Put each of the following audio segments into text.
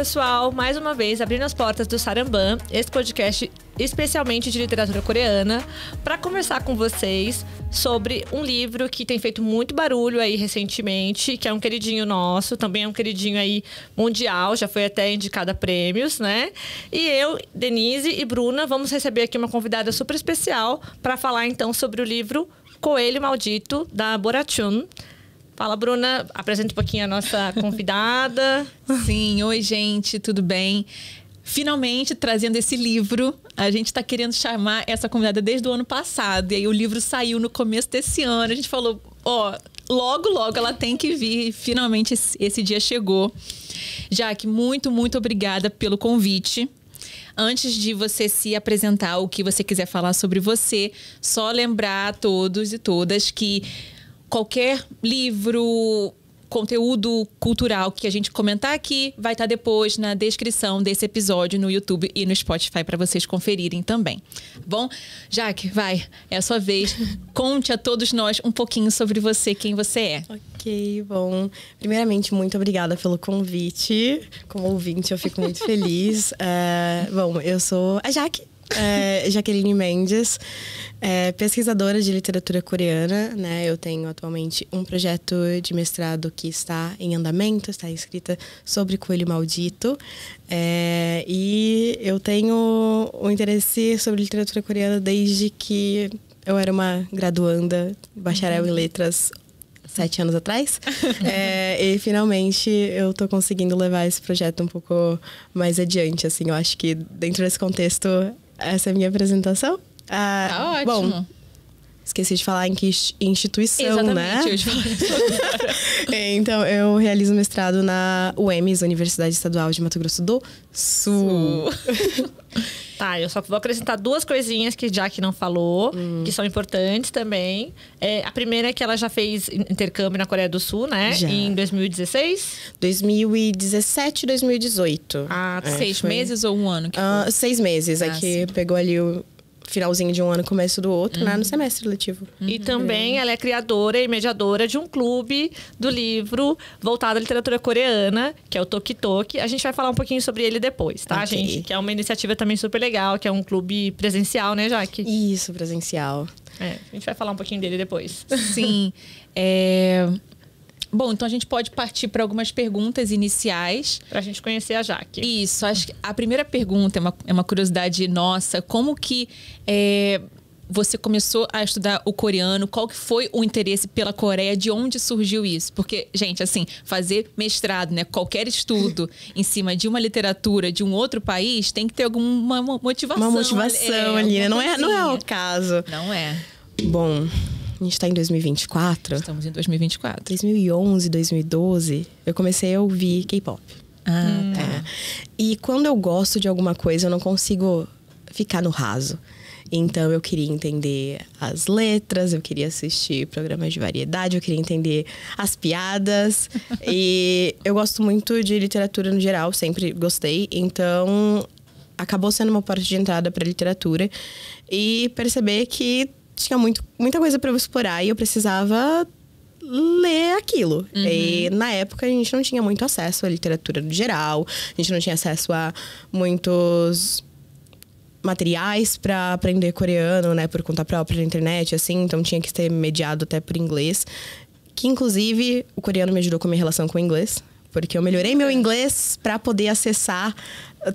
pessoal, mais uma vez abrindo as portas do Saramban, esse podcast especialmente de literatura coreana, para conversar com vocês sobre um livro que tem feito muito barulho aí recentemente, que é um queridinho nosso, também é um queridinho aí mundial, já foi até indicado a prêmios, né? E eu, Denise e Bruna, vamos receber aqui uma convidada super especial para falar então sobre o livro Coelho Maldito, da Borachun. Fala, Bruna, apresenta um pouquinho a nossa convidada. Sim, oi gente, tudo bem? Finalmente trazendo esse livro. A gente está querendo chamar essa convidada desde o ano passado. E aí o livro saiu no começo desse ano. A gente falou, logo ela tem que vir. Finalmente esse dia chegou. Jaque, muito obrigada pelo convite. Antes de você se apresentar, o que você quiser falar sobre você, só lembrar a todos e todas que qualquer livro, conteúdo cultural que a gente comentar aqui vai estar depois na descrição desse episódio no YouTube e no Spotify para vocês conferirem também. Bom, Jaque, vai, é a sua vez. Conte a todos nós um pouquinho sobre você, quem você é. Ok, bom. Primeiramente, muito obrigada pelo convite. Como ouvinte, eu fico muito feliz. Bom, eu sou a Jaque. Jaqueline Mendes, pesquisadora de literatura coreana, né? Eu tenho atualmente um projeto de mestrado que está em andamento, está escrita sobre Coelho Maldito. E eu tenho um interesse sobre literatura coreana desde que eu era uma graduanda, bacharel em letras, 7 anos atrás. E finalmente eu tô conseguindo levar esse projeto um pouco mais adiante, assim. Eu acho que dentro desse contexto, essa é a minha apresentação. Tá ótimo. Bom, esqueci de falar em que instituição, exatamente, né? Eu te falei. Então, eu realizo mestrado na UEMS, Universidade Estadual de Mato Grosso do Sul. Tá, eu só vou acrescentar duas coisinhas que Jaque não falou, que são importantes também. A primeira é que ela já fez intercâmbio na Coreia do Sul, né? Já. Em 2016? 2017, 2018. Ah, tá. 6 meses ou um ano? 6 meses. Sim. Pegou ali o finalzinho de um ano, começo do outro, né? No semestre letivo. E também ela é criadora e mediadora de um clube do livro voltado à literatura coreana, que é o Toki Toki. A gente vai falar um pouquinho sobre ele depois, tá, Ok. gente? Que é uma iniciativa também super legal, que é um clube presencial, né, Jaque? Isso, presencial. A gente vai falar um pouquinho dele depois. Sim. Bom, então a gente pode partir para algumas perguntas iniciais. Pra gente conhecer a Jaque. Isso, acho que a primeira pergunta é uma curiosidade nossa. Como que você começou a estudar o coreano? Qual que foi o interesse pela Coreia? De onde surgiu isso? Porque, gente, assim, fazer mestrado, né? Qualquer estudo em cima de uma literatura de um outro país tem que ter alguma motivação. Uma motivação ali, né? Não é o caso. Não é. Bom, a gente tá em 2024. Estamos em 2024. 2011, 2012, eu comecei a ouvir K-pop. Tá. E quando eu gosto de alguma coisa, eu não consigo ficar no raso. Então, eu queria entender as letras, eu queria assistir programas de variedade, eu queria entender as piadas. E eu gosto muito de literatura no geral, sempre gostei. Então, acabou sendo uma porta de entrada para literatura. E perceber que tinha muita coisa para eu explorar e eu precisava ler aquilo. E na época a gente não tinha muito acesso à literatura no geral, a gente não tinha acesso a muitos materiais para aprender coreano, né, por conta própria na internet, assim, então tinha que ser mediado até por inglês, que inclusive o coreano me ajudou com a minha relação com o inglês, porque eu melhorei meu inglês para poder acessar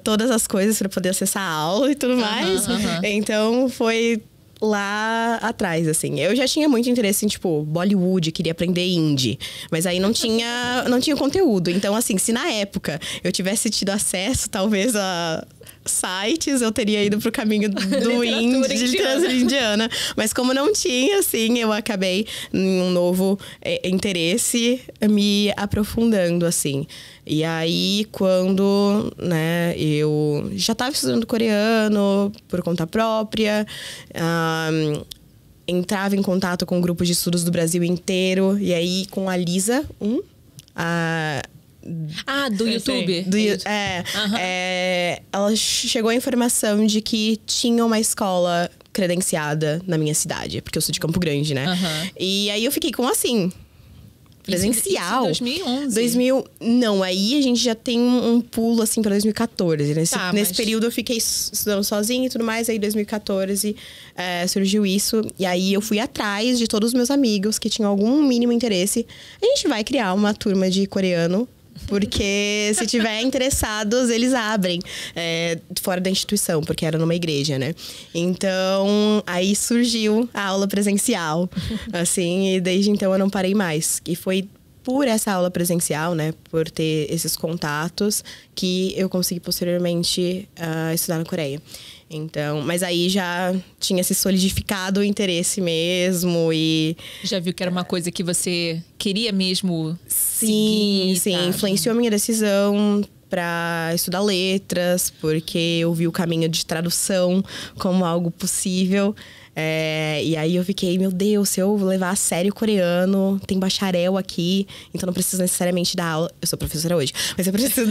todas as coisas, para poder acessar a aula e tudo mais. Então foi lá atrás, assim. Eu já tinha muito interesse em, tipo, Bollywood, queria aprender indie. Mas aí não tinha conteúdo. Então, assim, se na época eu tivesse tido acesso, talvez, a sites, eu teria ido pro caminho do indie, de literatura indiana. Mas como não tinha, assim, eu acabei em um novo interesse me aprofundando, assim. E aí, quando, né, eu já estava estudando coreano por conta própria, entrava em contato com grupos de estudos do Brasil inteiro. E aí, com a Lisa, do YouTube. Ela chegou a informação de que tinha uma escola credenciada na minha cidade, porque eu sou de Campo Grande, né? E aí eu fiquei, como assim? presencial. Isso em 2011. 2000, não, aí a gente já tem um pulo, assim, pra 2014. Nesse período eu fiquei estudando sozinha e tudo mais. Aí, em 2014, surgiu isso. E aí, eu fui atrás de todos os meus amigos que tinham algum mínimo interesse. A gente vai criar uma turma de coreano. Porque se tiver interessados, eles abrem fora da instituição, porque era numa igreja, né? Então, aí surgiu a aula presencial, assim, e desde então eu não parei mais. E foi por essa aula presencial, né, por ter esses contatos, que eu consegui posteriormente estudar na Coreia. Então, mas aí já tinha se solidificado o interesse mesmo e... Já viu que era uma coisa que você queria mesmo Sim, seguir, sim. tá? Influenciou a minha decisão para estudar letras, porque eu vi o caminho de tradução como algo possível. E aí eu fiquei, meu Deus, se eu levar a sério o coreano, tem bacharel aqui, então não preciso necessariamente dar aula. Eu sou professora hoje, mas eu preciso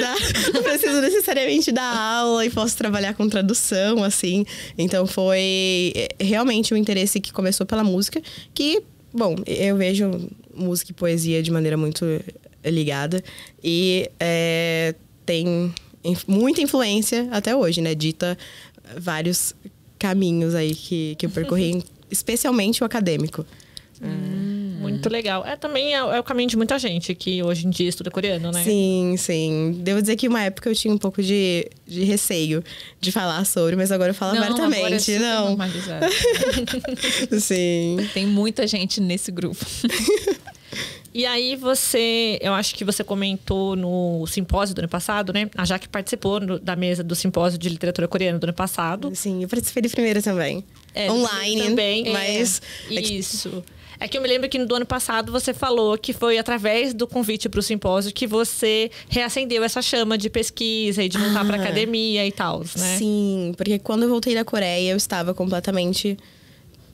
não preciso necessariamente dar aula e posso trabalhar com tradução, assim. Então foi realmente um interesse que começou pela música, que, bom, eu vejo música e poesia de maneira muito ligada e tem muita influência até hoje, né? Dita vários caminhos aí que eu percorri, especialmente o acadêmico. Muito legal. Também é o caminho de muita gente que hoje em dia estuda coreano, né? Sim, sim. Devo dizer que uma época eu tinha um pouco de receio de falar sobre, mas agora eu falo abertamente. Agora é super normalizado. Sim. Tem muita gente nesse grupo. E aí eu acho que você comentou no simpósio do ano passado, né? A Jaque participou da mesa do simpósio de literatura coreana do ano passado. Sim, eu participei de primeira também. Online, também. Mas... Isso. É que eu me lembro que no ano passado você falou que foi através do convite para o simpósio que você reacendeu essa chama de pesquisa e de voltar para academia e tal, né? Sim, porque quando eu voltei da Coreia, eu estava completamente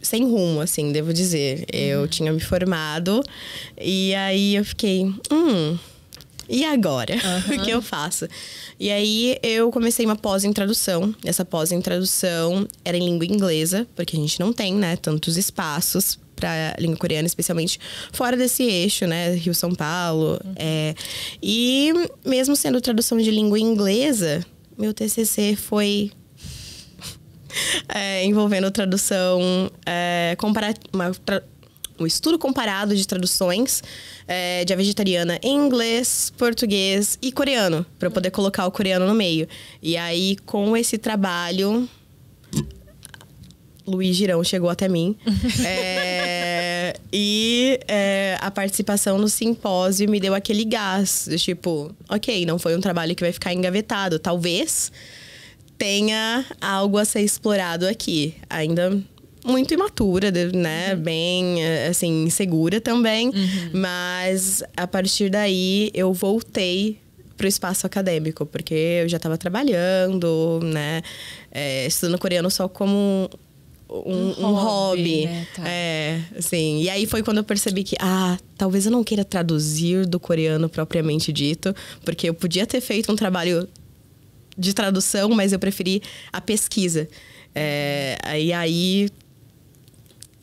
sem rumo, assim, devo dizer. Eu tinha me formado e aí eu fiquei, e agora? O que eu faço? E aí eu comecei uma pós em tradução. Essa pós em tradução era em língua inglesa, porque a gente não tem, né, tantos espaços para língua coreana, especialmente fora desse eixo, né, Rio-São Paulo. E mesmo sendo tradução de língua inglesa, meu TCC foi envolvendo tradução um estudo comparado de traduções de A Vegetariana em inglês, português e coreano, para eu poder colocar o coreano no meio. E aí, com esse trabalho, Luiz Girão chegou até mim. A participação no simpósio me deu aquele gás. Tipo, ok, não foi um trabalho que vai ficar engavetado. Talvez tenha algo a ser explorado aqui. Ainda muito imatura, né? Bem, assim, insegura também. Mas, a partir daí, eu voltei pro espaço acadêmico. Porque eu já estava trabalhando, né? Estudando coreano só como um hobby. Né? Tá. Assim. E aí foi quando eu percebi que, talvez eu não queira traduzir do coreano propriamente dito. Porque eu podia ter feito um trabalho de tradução, mas eu preferi a pesquisa. E aí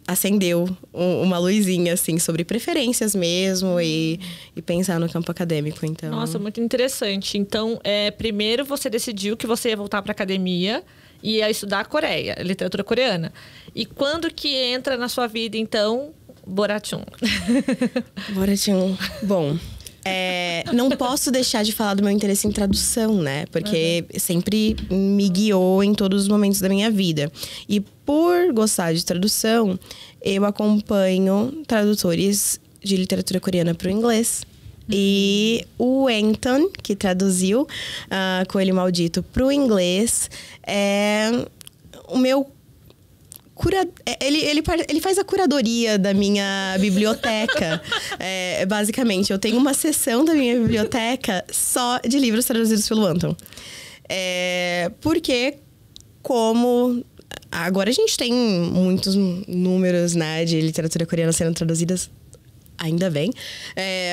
acendeu uma luzinha, assim, sobre preferências mesmo e pensar no campo acadêmico, então... Nossa, muito interessante. Então, primeiro você decidiu que você ia voltar para a academia e ia estudar a Coreia, literatura coreana. E quando que entra na sua vida, então, Borachun? Borachun, bom... não posso deixar de falar do meu interesse em tradução, né? Porque sempre me guiou em todos os momentos da minha vida. E por gostar de tradução, eu acompanho tradutores de literatura coreana para o inglês. E o Anton, que traduziu Coelho Maldito para o inglês, é o meu... Ele faz a curadoria da minha biblioteca. Basicamente, eu tenho uma seção da minha biblioteca só de livros traduzidos pelo Anton. Porque, como agora a gente tem muitos números, né, de literatura coreana sendo traduzidas, ainda bem.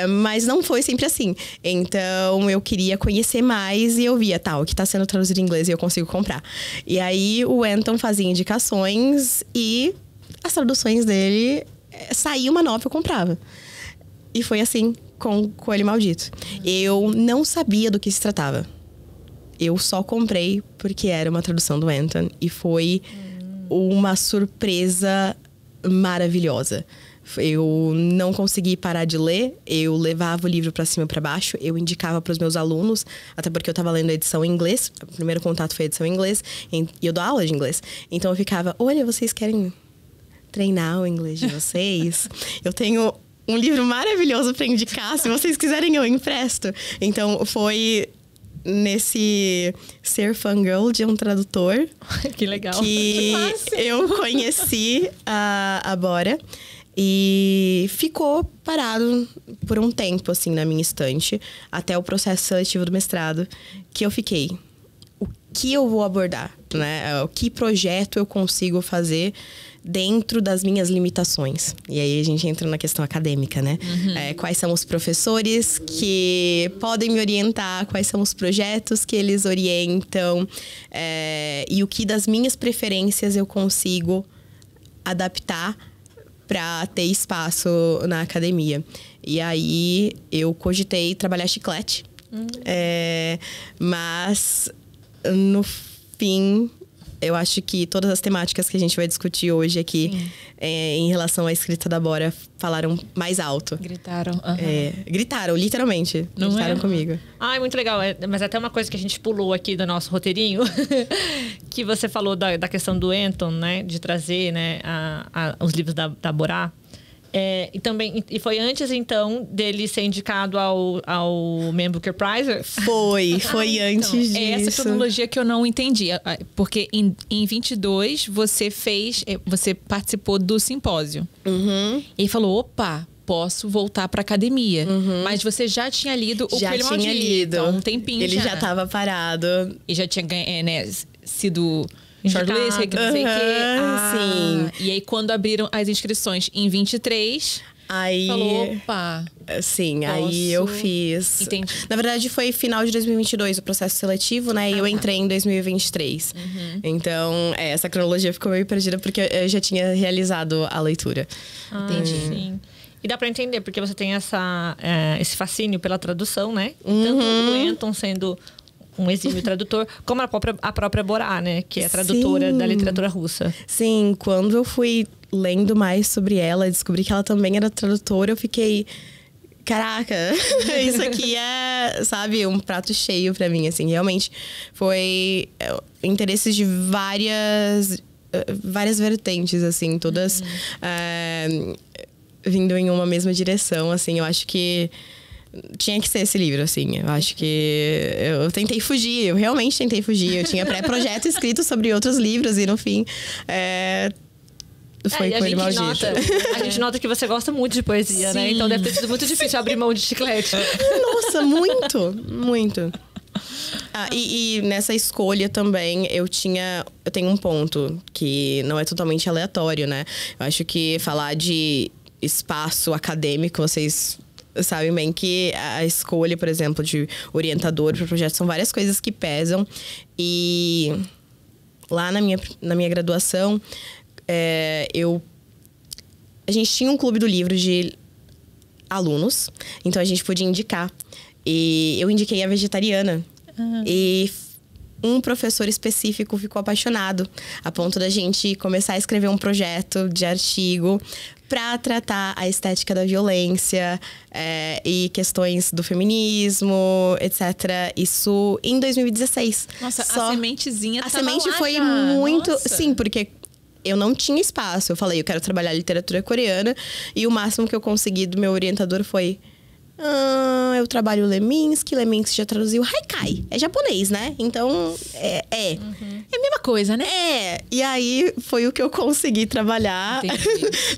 Mas não foi sempre assim. Então, eu queria conhecer mais e eu via, o que está sendo traduzido em inglês e eu consigo comprar. E aí, o Anton fazia indicações e as traduções dele, saía uma nova, eu comprava. E foi assim com Coelho Maldito. Eu não sabia do que se tratava. Eu só comprei porque era uma tradução do Anton. E foi uma surpresa maravilhosa. Eu não consegui parar de ler. Eu levava o livro pra cima e pra baixo. Eu indicava pros meus alunos. Até porque eu tava lendo a edição em inglês. O primeiro contato foi a edição em inglês. E eu dou aula de inglês. Então eu ficava... Olha, vocês querem treinar o inglês de vocês? Eu tenho um livro maravilhoso pra indicar. Se vocês quiserem, eu empresto. Então foi... nesse ser fangirl de um tradutor. Que legal. Que eu conheci a Bora. E ficou parado por um tempo, assim, na minha estante. Até o processo seletivo do mestrado. Que eu fiquei... O que eu vou abordar, né? O que projeto eu consigo fazer dentro das minhas limitações. E aí a gente entra na questão acadêmica, né? Quais são os professores que podem me orientar, quais são os projetos que eles orientam, e o que das minhas preferências eu consigo adaptar para ter espaço na academia. E aí eu cogitei trabalhar chiclete, mas no fim... Eu acho que todas as temáticas que a gente vai discutir hoje aqui, em relação à escrita da Bora, falaram mais alto. Gritaram. Gritaram, literalmente. Não gritaram comigo. Ai, muito legal. Mas até uma coisa que a gente pulou aqui do nosso roteirinho, que você falou da questão do Anton, né? De trazer, né, os livros da Bora. E foi antes, então, dele ser indicado ao Man Booker Prize? Foi antes disso. É essa cronologia que eu não entendi. Porque em 22, você participou do simpósio. E falou, opa, posso voltar pra academia. Mas você já tinha lido o Coelho Maldito. Já tinha lido. Há um tempinho Ele já estava parado. E já tinha sido... shortlist, não sei o quê. Sim. E aí, quando abriram as inscrições em 23, aí... falou, opa... Sim, aí eu fiz... Entendi. Na verdade, foi final de 2022 o processo seletivo, né? E eu entrei em 2023. Então, essa cronologia ficou meio perdida porque eu já tinha realizado a leitura. Entendi. Sim. E dá pra entender, porque você tem esse fascínio pela tradução, né? Tanto o Anton sendo... um exímio tradutor, como a própria Bora, né? Que é tradutora da literatura russa. Sim, quando eu fui lendo mais sobre ela, descobri que ela também era tradutora, eu fiquei... Caraca, isso aqui é, sabe, um prato cheio pra mim, assim. Realmente foi interesses de várias vertentes, assim. Todas vindo em uma mesma direção, assim. Eu acho que... tinha que ser esse livro, assim. Eu acho que... eu tentei fugir. Eu realmente tentei fugir. Eu tinha pré-projeto escrito sobre outros livros. E, no fim, foi Coelho Maldito. A gente nota que você gosta muito de poesia, né? Então deve ter sido muito difícil abrir mão de chiclete. Nossa, muito. Muito. E nessa escolha também, eu tenho um ponto que não é totalmente aleatório, né? Eu acho que falar de espaço acadêmico, vocês... sabem bem que a escolha, por exemplo, de orientador para projeto são várias coisas que pesam. E lá na minha graduação, a gente tinha um clube do livro de alunos, então a gente podia indicar. E eu indiquei a vegetariana. E um professor específico ficou apaixonado, a ponto da gente começar a escrever um projeto de artigo para tratar a estética da violência e questões do feminismo, etc. Isso em 2016. Nossa, a sementezinha A tava semente lá foi já. muito... Nossa. Sim, porque eu não tinha espaço. Eu falei, eu quero trabalhar literatura coreana. E o máximo que eu consegui do meu orientador foi... eu trabalho Leminski já traduziu Haikai. É japonês, né? Então, É a mesma coisa, né? E aí, foi o que eu consegui trabalhar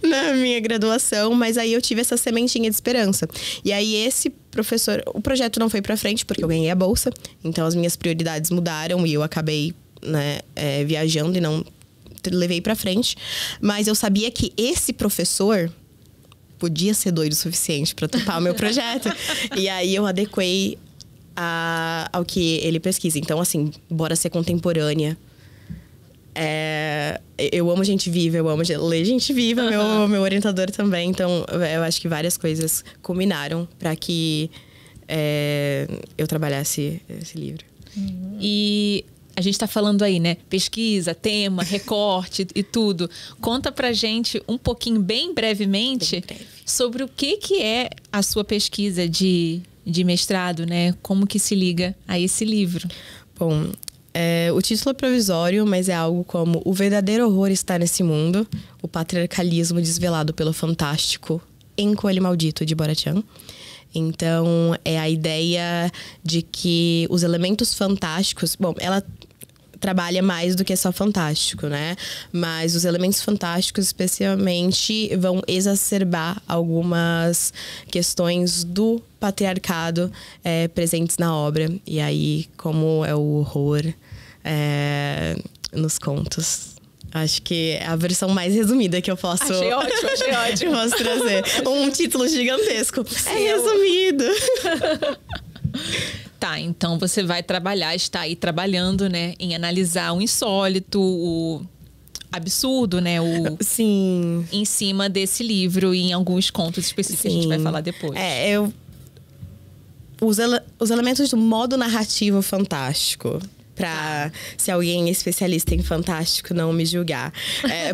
na minha graduação. Mas aí, eu tive essa sementinha de esperança. E aí, esse professor... O projeto não foi pra frente, porque eu ganhei a bolsa. Então, as minhas prioridades mudaram. E eu acabei, né, viajando e não levei pra frente. Mas eu sabia que esse professor... podia ser doido o suficiente para topar o meu projeto. E aí eu adequei ao que ele pesquisa. Então, assim, Bora Ser Contemporânea eu amo gente viva, eu amo ler gente viva, meu orientador também. Então, eu acho que várias coisas combinaram para que eu trabalhasse esse livro. E a gente está falando aí, né? Pesquisa, tema, recorte e tudo. Conta pra gente um pouquinho, bem brevemente, sobre o que é a sua pesquisa de mestrado, né? Como que se liga a esse livro? Bom, o título é provisório, mas é algo como O Verdadeiro Horror Está Nesse Mundo, o patriarcalismo desvelado pelo fantástico em Coelho Maldito, de Boracan. Então, é a ideia de que os elementos fantásticos... Bom, ela trabalha mais do que só fantástico, né? Mas os elementos fantásticos, especialmente, vão exacerbar algumas questões do patriarcado presentes na obra. E aí, como é o horror nos contos. Acho que é a versão mais resumida que eu posso... Achei ótimo. posso trazer. Um título gigantesco. Resumido. Tá, então você vai trabalhar, está aí trabalhando, né, em analisar o insólito, o absurdo, né, Sim. Em cima desse livro e em alguns contos específicos que a gente vai falar depois. Os elementos do modo narrativo fantástico. Pra, se alguém é especialista em fantástico, não me julgar.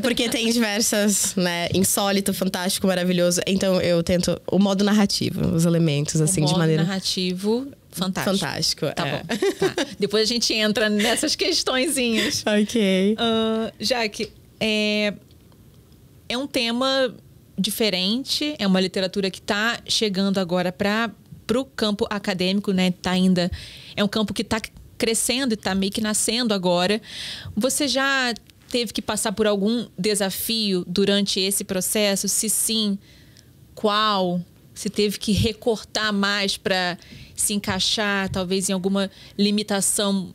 Porque tem diversas, né? Insólito, fantástico, maravilhoso. Então, eu tento... O modo narrativo, os elementos, assim, de maneira... O modo narrativo fantástico. Fantástico, Tá bom. Tá. Depois a gente entra nessas questõezinhas. Ok. Jaque, é um tema diferente. É uma literatura que tá chegando agora pro campo acadêmico, né? Tá ainda... É um campo que tá crescendo e tá meio que nascendo agora. Você já teve que passar por algum desafio durante esse processo? Se sim, qual? Se teve que recortar mais para se encaixar, talvez, em alguma limitação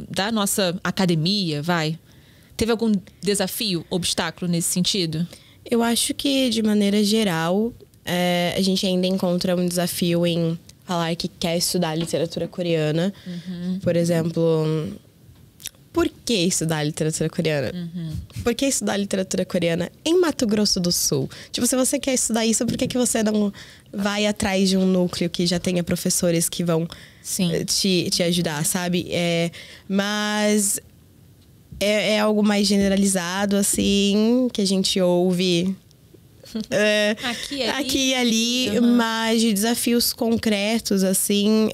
da nossa academia, vai? Teve algum desafio, obstáculo nesse sentido? Eu acho que, de maneira geral, a gente ainda encontra um desafio em falar que quer estudar literatura coreana. Por exemplo, por que estudar literatura coreana? Por que estudar literatura coreana em Mato Grosso do Sul? Tipo, se você quer estudar isso, por que você não vai atrás de um núcleo que já tenha professores que vão te ajudar, sabe? Mas é algo mais generalizado, assim, que a gente ouve... aqui e ali, mas de desafios concretos, assim,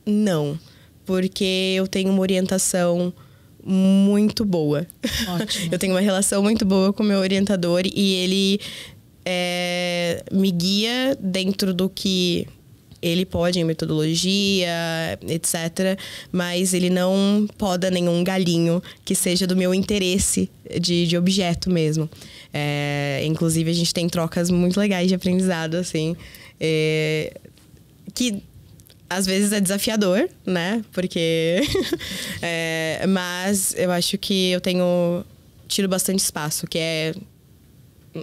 não. Porque eu tenho uma orientação muito boa. Ótimo. Eu tenho uma relação muito boa com o meu orientador e ele me guia dentro do que ele pode em metodologia, etc. Mas ele não poda nenhum galinho que seja do meu interesse de objeto mesmo. Inclusive, a gente tem trocas muito legais de aprendizado, assim. Que às vezes é desafiador, né? Porque... mas eu acho que eu tenho tido bastante espaço, que é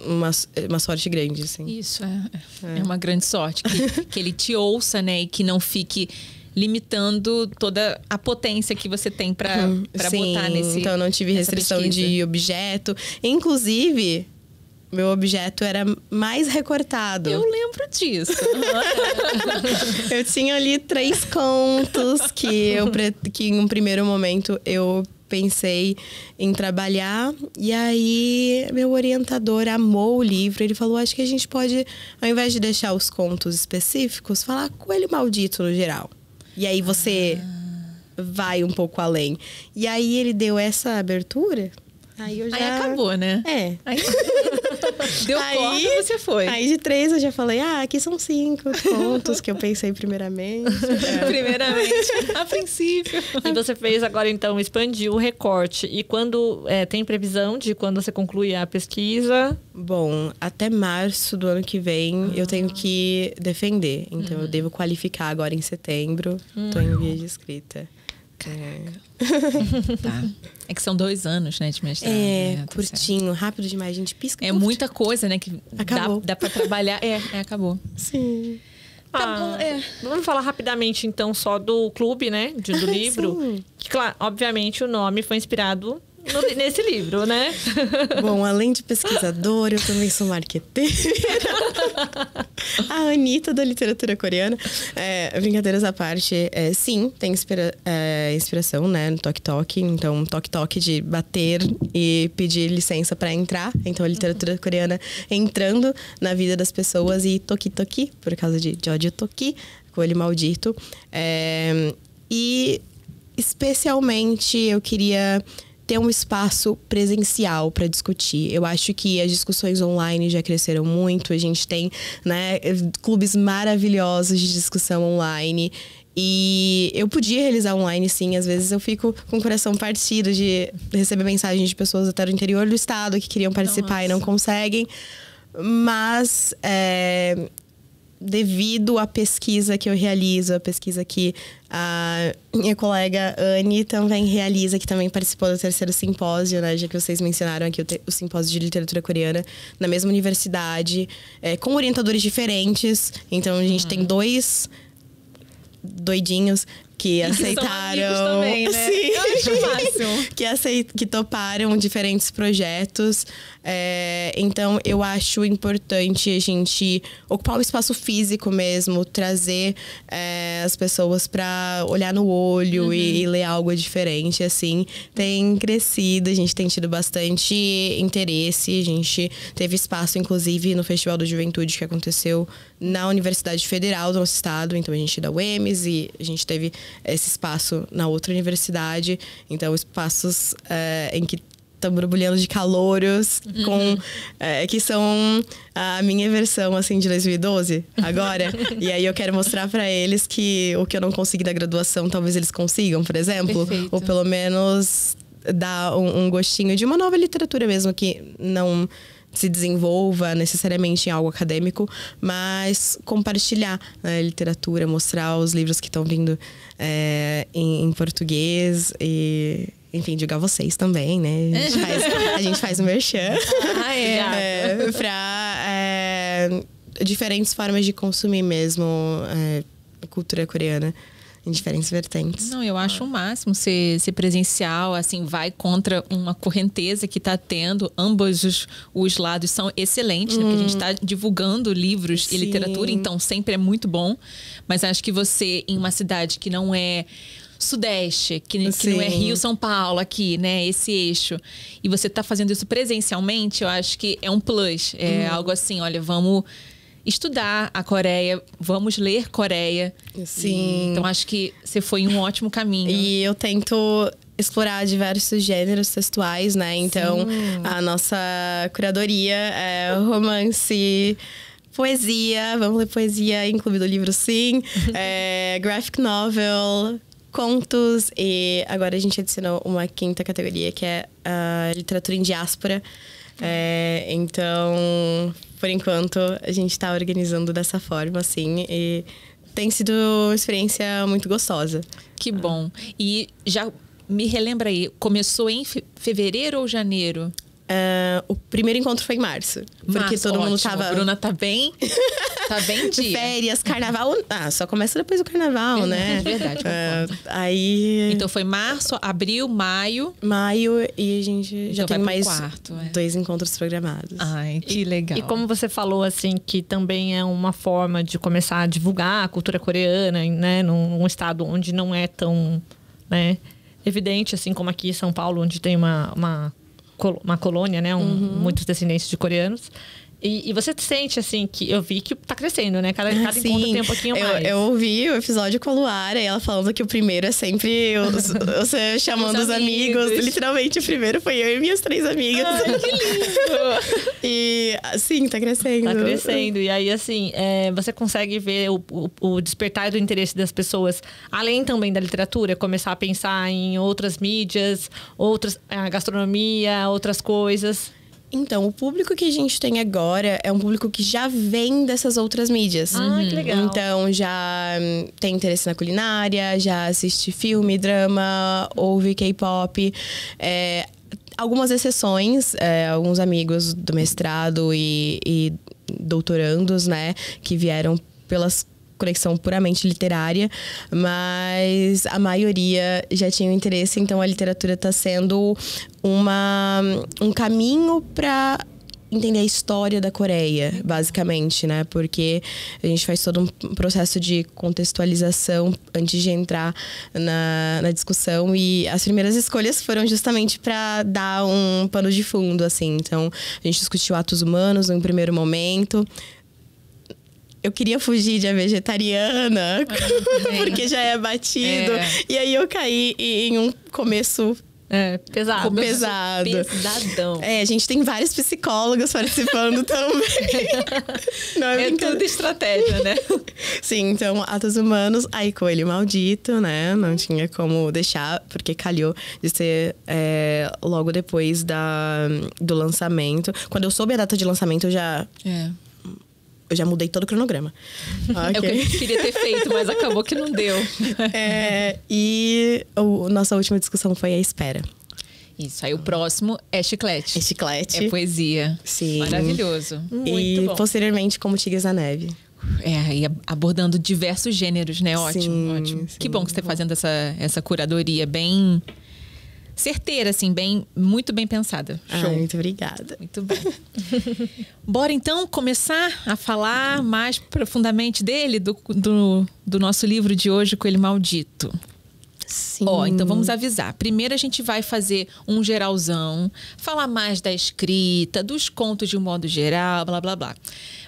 uma sorte grande, assim. Isso, é uma grande sorte. Que ele te ouça, né? E que não fique limitando toda a potência que você tem para botar nesse... Então, eu não tive restrição de objeto. Inclusive... Meu objeto era mais recortado. Eu lembro disso. Eu tinha ali 3 contos que em um primeiro momento eu pensei em trabalhar. E aí, meu orientador amou o livro. Ele falou, acho que a gente pode, ao invés de deixar os contos específicos, falar Coelho Maldito no geral. E aí você vai um pouco além. E aí ele deu essa abertura... Aí acabou, né? Aí deu corda e você foi. Aí de 3 eu já falei, aqui são 5 contos que eu pensei primeiramente. Primeiramente, a princípio. E você fez agora, então, expandiu o recorte. E quando tem previsão de quando você conclui a pesquisa? Bom, até março do ano que vem eu tenho que defender. Então eu devo qualificar agora em setembro. Tô em via de escrita. Tá. É que são 2 anos, né, de mestrado. Né? Curtinho, rápido demais. A gente pisca. Muita coisa, né, que dá pra trabalhar. Acabou. Sim. Tá bom, Vamos falar rapidamente, então, só do clube, né, do livro. Sim. Que, claro, obviamente, o nome foi inspirado nesse livro, né? Bom, além de pesquisadora, eu também sou marqueteira. A Anitta da literatura coreana. Brincadeiras à parte, sim, tem inspiração, né, no Tok Tok. Então, Tok Tok de bater e pedir licença para entrar. Então, a literatura coreana entrando na vida das pessoas e Toki Toki, por causa de Jojo Toki, Coelho Maldito. E, especialmente, eu queria ter um espaço presencial para discutir. Eu acho que as discussões online já cresceram muito. A gente tem, né, clubes maravilhosos de discussão online. E eu podia realizar online, sim. Às vezes eu fico com o coração partido de receber mensagens de pessoas até do interior do estado que queriam participar e não conseguem. Mas devido à pesquisa que eu realizo, a pesquisa que a minha colega Anne também realiza, que também participou do 3º simpósio, né? Já que vocês mencionaram aqui o simpósio de literatura coreana, na mesma universidade, com orientadores diferentes. Então, a gente tem 2 doidinhos que aceitaram. Também, né? Sim. Eu acho o máximo. Que toparam diferentes projetos. Então, eu acho importante a gente ocupar um espaço físico mesmo, trazer as pessoas para olhar no olho e ler algo diferente, assim. Tem crescido, a gente tem tido bastante interesse. A gente teve espaço, inclusive, no Festival da Juventude que aconteceu na Universidade Federal do nosso estado. Então, a gente é da UEMS e a gente teve esse espaço na outra universidade. Então, espaços em que estão borbulhando de calouros, que são a minha versão, assim, de 2012, agora. E aí eu quero mostrar para eles que o que eu não consegui da graduação, talvez eles consigam, por exemplo. Perfeito. Ou pelo menos dar um gostinho de uma nova literatura mesmo, que não se desenvolva necessariamente em algo acadêmico, mas compartilhar a literatura, mostrar os livros que estão vindo em português e, enfim, divulgar vocês também, né? A gente faz um merchan. Pra diferentes formas de consumir mesmo cultura coreana. Em diferentes vertentes. Não, eu acho o máximo ser presencial, assim, vai contra uma correnteza que está tendo. Ambos os lados são excelentes, né? Porque a gente está divulgando livros e literatura, então sempre é muito bom. Mas acho que você, em uma cidade que não é Sudeste, que não é Rio, São Paulo, aqui, né? Esse eixo. E você tá fazendo isso presencialmente, eu acho que é um plus. É algo assim, olha, vamos estudar a Coreia, vamos ler Coreia. Sim. Então, acho que você foi em um ótimo caminho. E eu tento explorar diversos gêneros textuais, né? Então, a nossa curadoria é romance, poesia, vamos ler poesia, incluído o livro, sim. Graphic novel, contos. E agora a gente adicionou uma 5ª categoria, que é a literatura em diáspora. Então, por enquanto, a gente está organizando dessa forma, assim, e tem sido uma experiência muito gostosa. Que bom. E já me relembra aí, começou em fevereiro ou janeiro? O primeiro encontro foi em março. Porque todo mundo tava... A Bruna tá bem? Tá bem dia. Férias, carnaval... só começa depois do carnaval, né? Verdade. Aí... Então foi março, abril, maio... Maio, e a gente já tem mais 2 encontros programados. Ai, que legal. E como você falou, assim, que também é uma forma de começar a divulgar a cultura coreana, né? Num estado onde não é tão, né, evidente, assim, como aqui em São Paulo, onde tem uma colônia, né? Muitos descendentes de coreanos. E você sente, assim, que eu vi que tá crescendo, né? Cada encontro tem um pouquinho mais. Eu ouvi o episódio com a Luara e ela falando que o primeiro é sempre você chamando os amigos. Literalmente, o primeiro foi eu e minhas 3 amigas. Ai, que lindo! E, sim, tá crescendo. Tá crescendo. E aí, assim, você consegue ver o despertar do interesse das pessoas, além também da literatura, começar a pensar em outras mídias, a gastronomia, outras coisas. Então, o público que a gente tem agora é um público que já vem dessas outras mídias. Que legal. Então, já tem interesse na culinária, já assiste filme, drama, ouve K-pop. Algumas exceções, alguns amigos do mestrado e doutorandos, né, que vieram pelas conexão puramente literária, mas a maioria já tinha um interesse, então a literatura está sendo um caminho para entender a história da Coreia, basicamente, né? Porque a gente faz todo um processo de contextualização antes de entrar na discussão, e as primeiras escolhas foram justamente para dar um pano de fundo, assim. Então, a gente discutiu atos humanos no primeiro momento. Eu queria fugir de a vegetariana, porque já é batido. E aí eu caí em um começo pesado. Pesadão. A gente tem vários psicólogos participando também. Não é tudo estratégia, né? Sim, então, atos humanos, aí Coelho Maldito, né? Não tinha como deixar, porque calhou de ser logo depois do lançamento. Quando eu soube a data de lançamento, eu já mudei todo o cronograma. É o que a gente queria ter feito, mas acabou que não deu. E nossa última discussão foi a espera. Isso, aí o próximo é Chiclete. É Chiclete. É poesia. Sim. Maravilhoso. Muito bom. Posteriormente, Como Tigres na Neve. E abordando diversos gêneros, né? Ótimo, sim, ótimo. Sim, que bom que você está fazendo essa curadoria bem certeira, assim, muito bem pensada. Show. Muito obrigada. Muito bem. Bora, então, começar a falar mais profundamente dele, do nosso livro de hoje, Coelho Maldito. Sim. Então vamos avisar. Primeiro a gente vai fazer um geralzão, falar mais da escrita, dos contos de um modo geral, blá, blá, blá.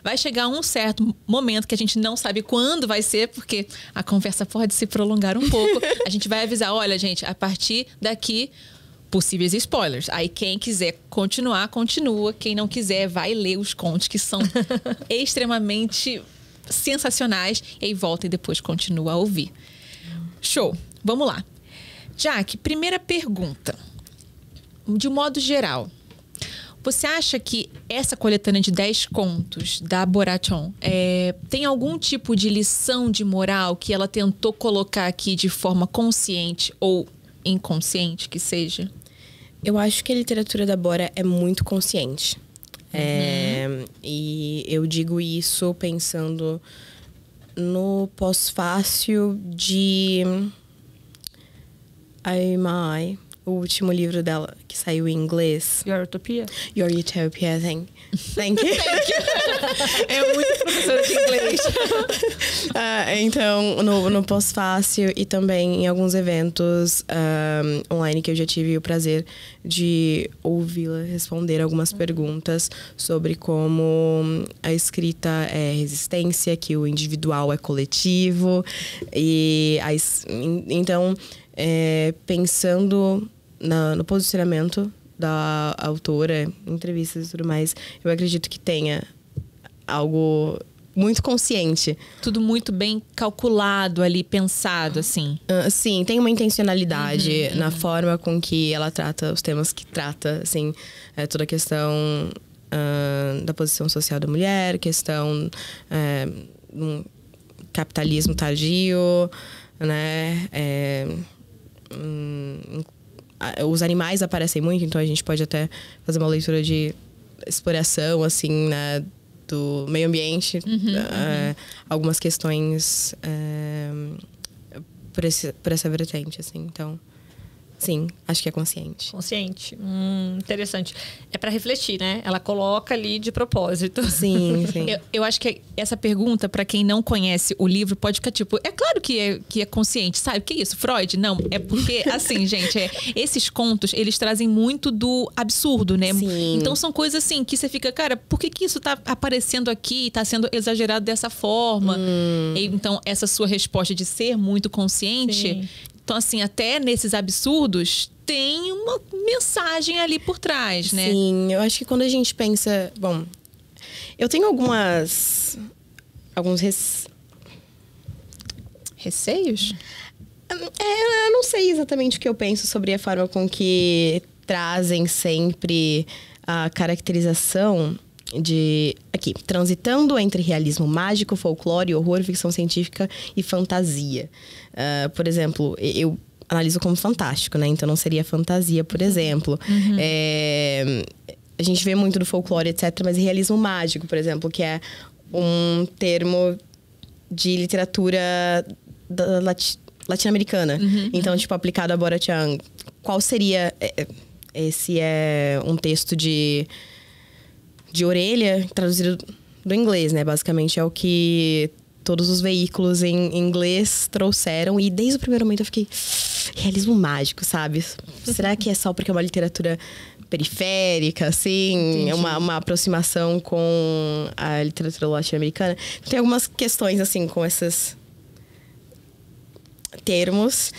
Vai chegar um certo momento que a gente não sabe quando vai ser, porque a conversa pode se prolongar um pouco. A gente vai avisar, olha, gente, a partir daqui, possíveis spoilers. Aí quem quiser continuar, continua. Quem não quiser, vai ler os contos, que são extremamente sensacionais. E aí volta e depois continua a ouvir. Show! Vamos lá. Jaque, primeira pergunta. De um modo geral, você acha que essa coletânea de 10 contos da Borachon tem algum tipo de lição de moral que ela tentou colocar aqui de forma consciente ou inconsciente que seja? Eu acho que a literatura da Bora é muito consciente. E eu digo isso pensando no pós-fácil de o último livro dela, que saiu em inglês. Your Utopia? Your Utopia, thank you. É muito professora de inglês. Então, no pós-fácil e também em alguns eventos online que eu já tive o prazer de ouvi-la responder algumas perguntas sobre como a escrita é resistência, que o individual é coletivo. Então, pensando no posicionamento da autora, entrevistas e tudo mais, eu acredito que tenha algo muito consciente. Tudo muito bem calculado ali, pensado, assim. Sim, tem uma intencionalidade na forma com que ela trata os temas que trata, assim, toda a questão da posição social da mulher, questão do capitalismo tardio, né? Os animais aparecem muito, então a gente pode até fazer uma leitura de exploração, assim, né, do meio ambiente. Algumas questões por essa vertente, assim. Então, sim, acho que é consciente. Consciente. Interessante. É para refletir, né? Ela coloca ali de propósito. Sim, sim. Eu acho que essa pergunta, para quem não conhece o livro, pode ficar tipo... É claro que é consciente, sabe? O que é isso? Freud? Não. É porque, assim, gente, esses contos, eles trazem muito do absurdo, né? Sim. Então, são coisas assim que você fica... Cara, por que isso tá aparecendo aqui? Tá sendo exagerado dessa forma? E, então, essa sua resposta de ser muito consciente... Sim. Então, assim, até nesses absurdos, tem uma mensagem ali por trás, né? Sim, eu acho que quando a gente pensa... Bom, eu tenho alguns receios? Eu não sei exatamente o que eu penso sobre a forma com que trazem sempre a caracterização de... Aqui, transitando entre realismo mágico, folclore, horror, ficção científica e fantasia. Por exemplo, eu analiso como fantástico, né? Então não seria fantasia, por exemplo. A gente vê muito do folclore, etc., mas realismo mágico, por exemplo, que é um termo de literatura latino-americana. Então, tipo, aplicado a Bora Chiang. Qual seria... Esse é um texto de orelha, traduzido do inglês, né? Basicamente é o que todos os veículos em inglês trouxeram. E desde o primeiro momento eu fiquei... Realismo mágico, sabe? Será que é só porque é uma literatura periférica, assim? É uma aproximação com a literatura latino-americana? Tem algumas questões, assim, com esses termos.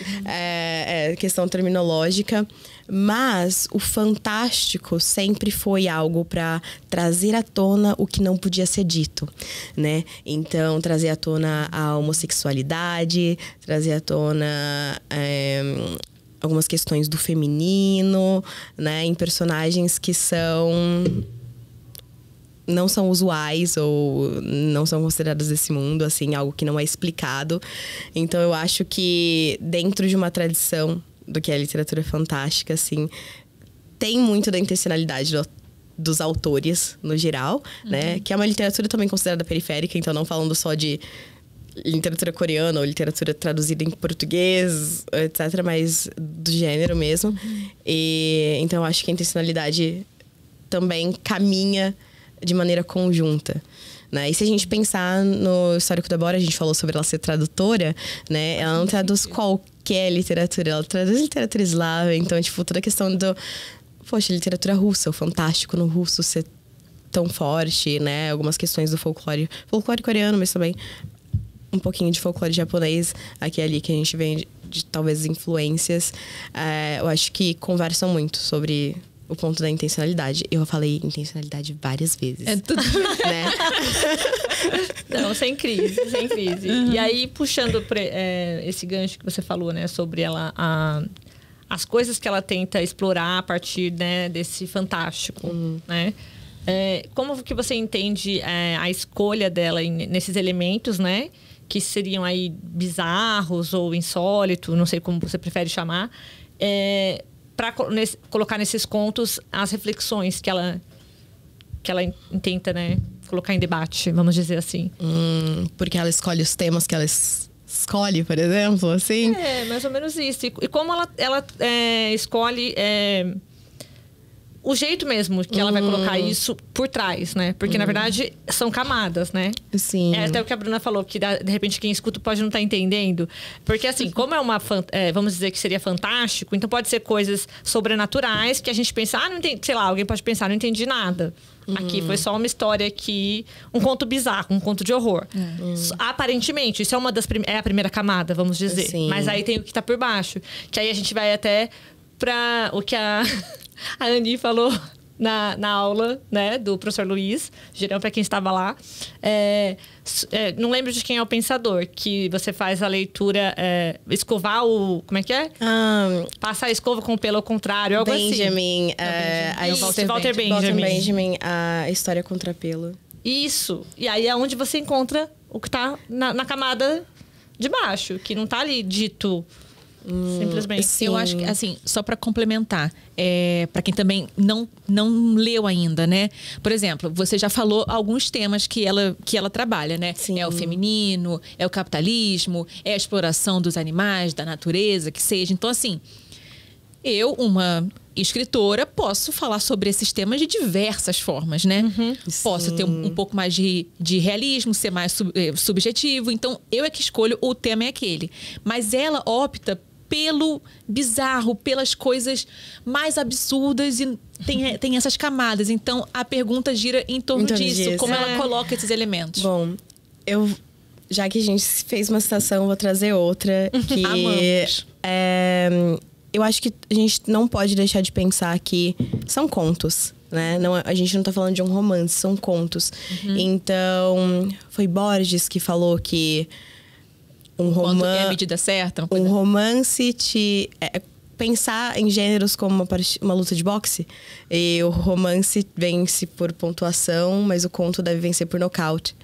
Questão terminológica. Mas o fantástico sempre foi algo para trazer à tona o que não podia ser dito, né? Então, trazer à tona a homossexualidade, trazer à tona algumas questões do feminino, né? Em personagens que não são usuais ou não são consideradas desse mundo, assim, algo que não é explicado. Então, eu acho que dentro de uma tradição do que é a literatura fantástica, assim, tem muito da intencionalidade dos autores, no geral, né? Que é uma literatura também considerada periférica, então não falando só de literatura coreana ou literatura traduzida em português, etc., mas do gênero mesmo. E, então, eu acho que a intencionalidade também caminha de maneira conjunta. Né? E se a gente pensar no histórico da Bora, a gente falou sobre ela ser tradutora, né? Ela não traduz qualquer literatura, ela traduz literatura eslava. Então, tipo, toda a questão literatura russa, o fantástico no russo ser tão forte, né? Algumas questões do folclore coreano, mas também um pouquinho de folclore japonês aqui e ali, que a gente vê de talvez influências. Eu acho que conversam muito sobre o ponto da intencionalidade. Eu falei intencionalidade várias vezes. É tudo. Né? Não, sem crise. E aí, puxando esse gancho que você falou, né? Sobre ela... as coisas que ela tenta explorar a partir, né, desse fantástico, né? Como que você entende a escolha dela nesses elementos, né? Que seriam aí bizarros ou insólitos, não sei como você prefere chamar. Para colocar nesses contos as reflexões que ela tenta, né, colocar em debate, vamos dizer assim. Porque ela escolhe os temas que ela escolhe, por exemplo, assim? Mais ou menos isso. E como ela escolhe o jeito mesmo que ela vai colocar isso por trás, né? Porque, na verdade, são camadas, né? Sim. É até o que a Bruna falou, que de repente quem escuta pode não estar entendendo. Porque, assim, como vamos dizer que seria fantástico, então pode ser coisas sobrenaturais que a gente pensa, não entendi, sei lá, alguém pode pensar, não entendi nada. Aqui foi só uma história um conto bizarro, um conto de horror. Aparentemente, isso é é a primeira camada, vamos dizer. Sim. Mas aí tem o que tá por baixo. Que aí a gente vai até para o que a Annie falou na aula, né, do professor Luiz, geral para quem estava lá. Não lembro de quem é o pensador, que você faz a leitura, escovar o... Como é que é? Passar a escova com o pelo ao contrário, algo Benjamin, assim. Walter Benjamin. Walter Benjamin, a história contra pelo. Isso. E aí é onde você encontra o que está na camada de baixo, que não está ali dito... simplesmente. Sim. Eu acho que, assim, só para complementar, para quem também não leu ainda, né? Por exemplo, você já falou alguns temas que ela trabalha, né? Sim. É o feminino, é o capitalismo, é a exploração dos animais, da natureza, que seja. Então, assim, eu, uma escritora, posso falar sobre esses temas de diversas formas, né? Posso ter um pouco mais de realismo, ser mais subjetivo. Então, eu é que escolho, o tema é aquele. Mas ela opta pelo bizarro, pelas coisas mais absurdas e tem essas camadas. Então, a pergunta gira em torno disso. Como ela coloca esses elementos. Bom, já que a gente fez uma citação, vou trazer outra. Que Amamos. Eu acho que a gente não pode deixar de pensar que são contos, né? A gente não tá falando de um romance, são contos. Então, foi Borges que falou que Quando é a medida certa. Um romance pensar em gêneros como uma luta de boxe. E o romance vence por pontuação, mas o conto deve vencer por nocaute.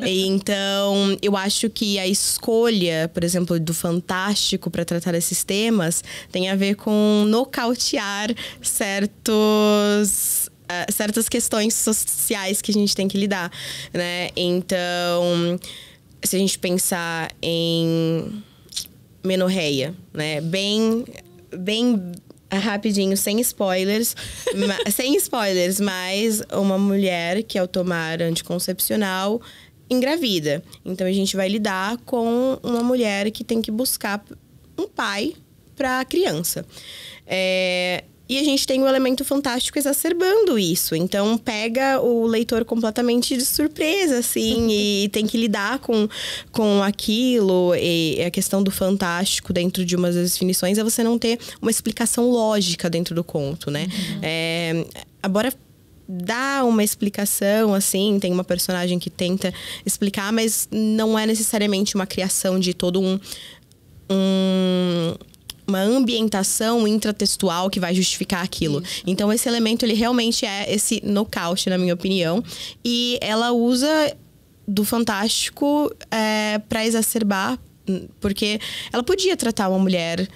Então, eu acho que a escolha, por exemplo, do fantástico para tratar esses temas tem a ver com nocautear certas questões sociais que a gente tem que lidar, né? Então, se a gente pensar em menorreia, né? Bem rapidinho, sem spoilers, mas uma mulher que ao tomar anticoncepcional engravida. Então a gente vai lidar com uma mulher que tem que buscar um pai para a criança. E a gente tem o elemento fantástico exacerbando isso. Então, pega o leitor completamente de surpresa, assim. E tem que lidar com aquilo. E a questão do fantástico dentro de uma das definições é você não ter uma explicação lógica dentro do conto, né? Agora, dá uma explicação, assim. Tem uma personagem que tenta explicar, mas não é necessariamente uma criação de todo uma ambientação intratextual que vai justificar aquilo. Isso. Então, esse elemento, ele realmente é esse nocaute, na minha opinião. E ela usa do fantástico para exacerbar, porque ela podia tratar uma mulher,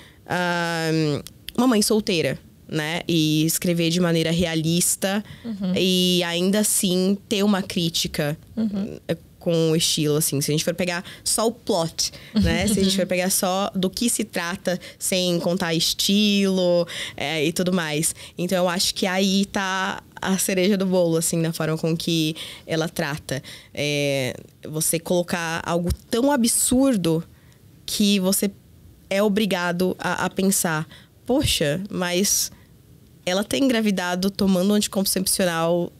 uma mãe solteira, né? E escrever de maneira realista e ainda assim ter uma crítica com o estilo, assim. Se a gente for pegar só o plot, né? Se a gente for pegar só do que se trata, sem contar estilo e tudo mais. Então, eu acho que aí tá a cereja do bolo, assim, na forma com que ela trata. Você colocar algo tão absurdo que você é obrigado a pensar, poxa, mas ela tem engravidado tomando um anticoncepcional.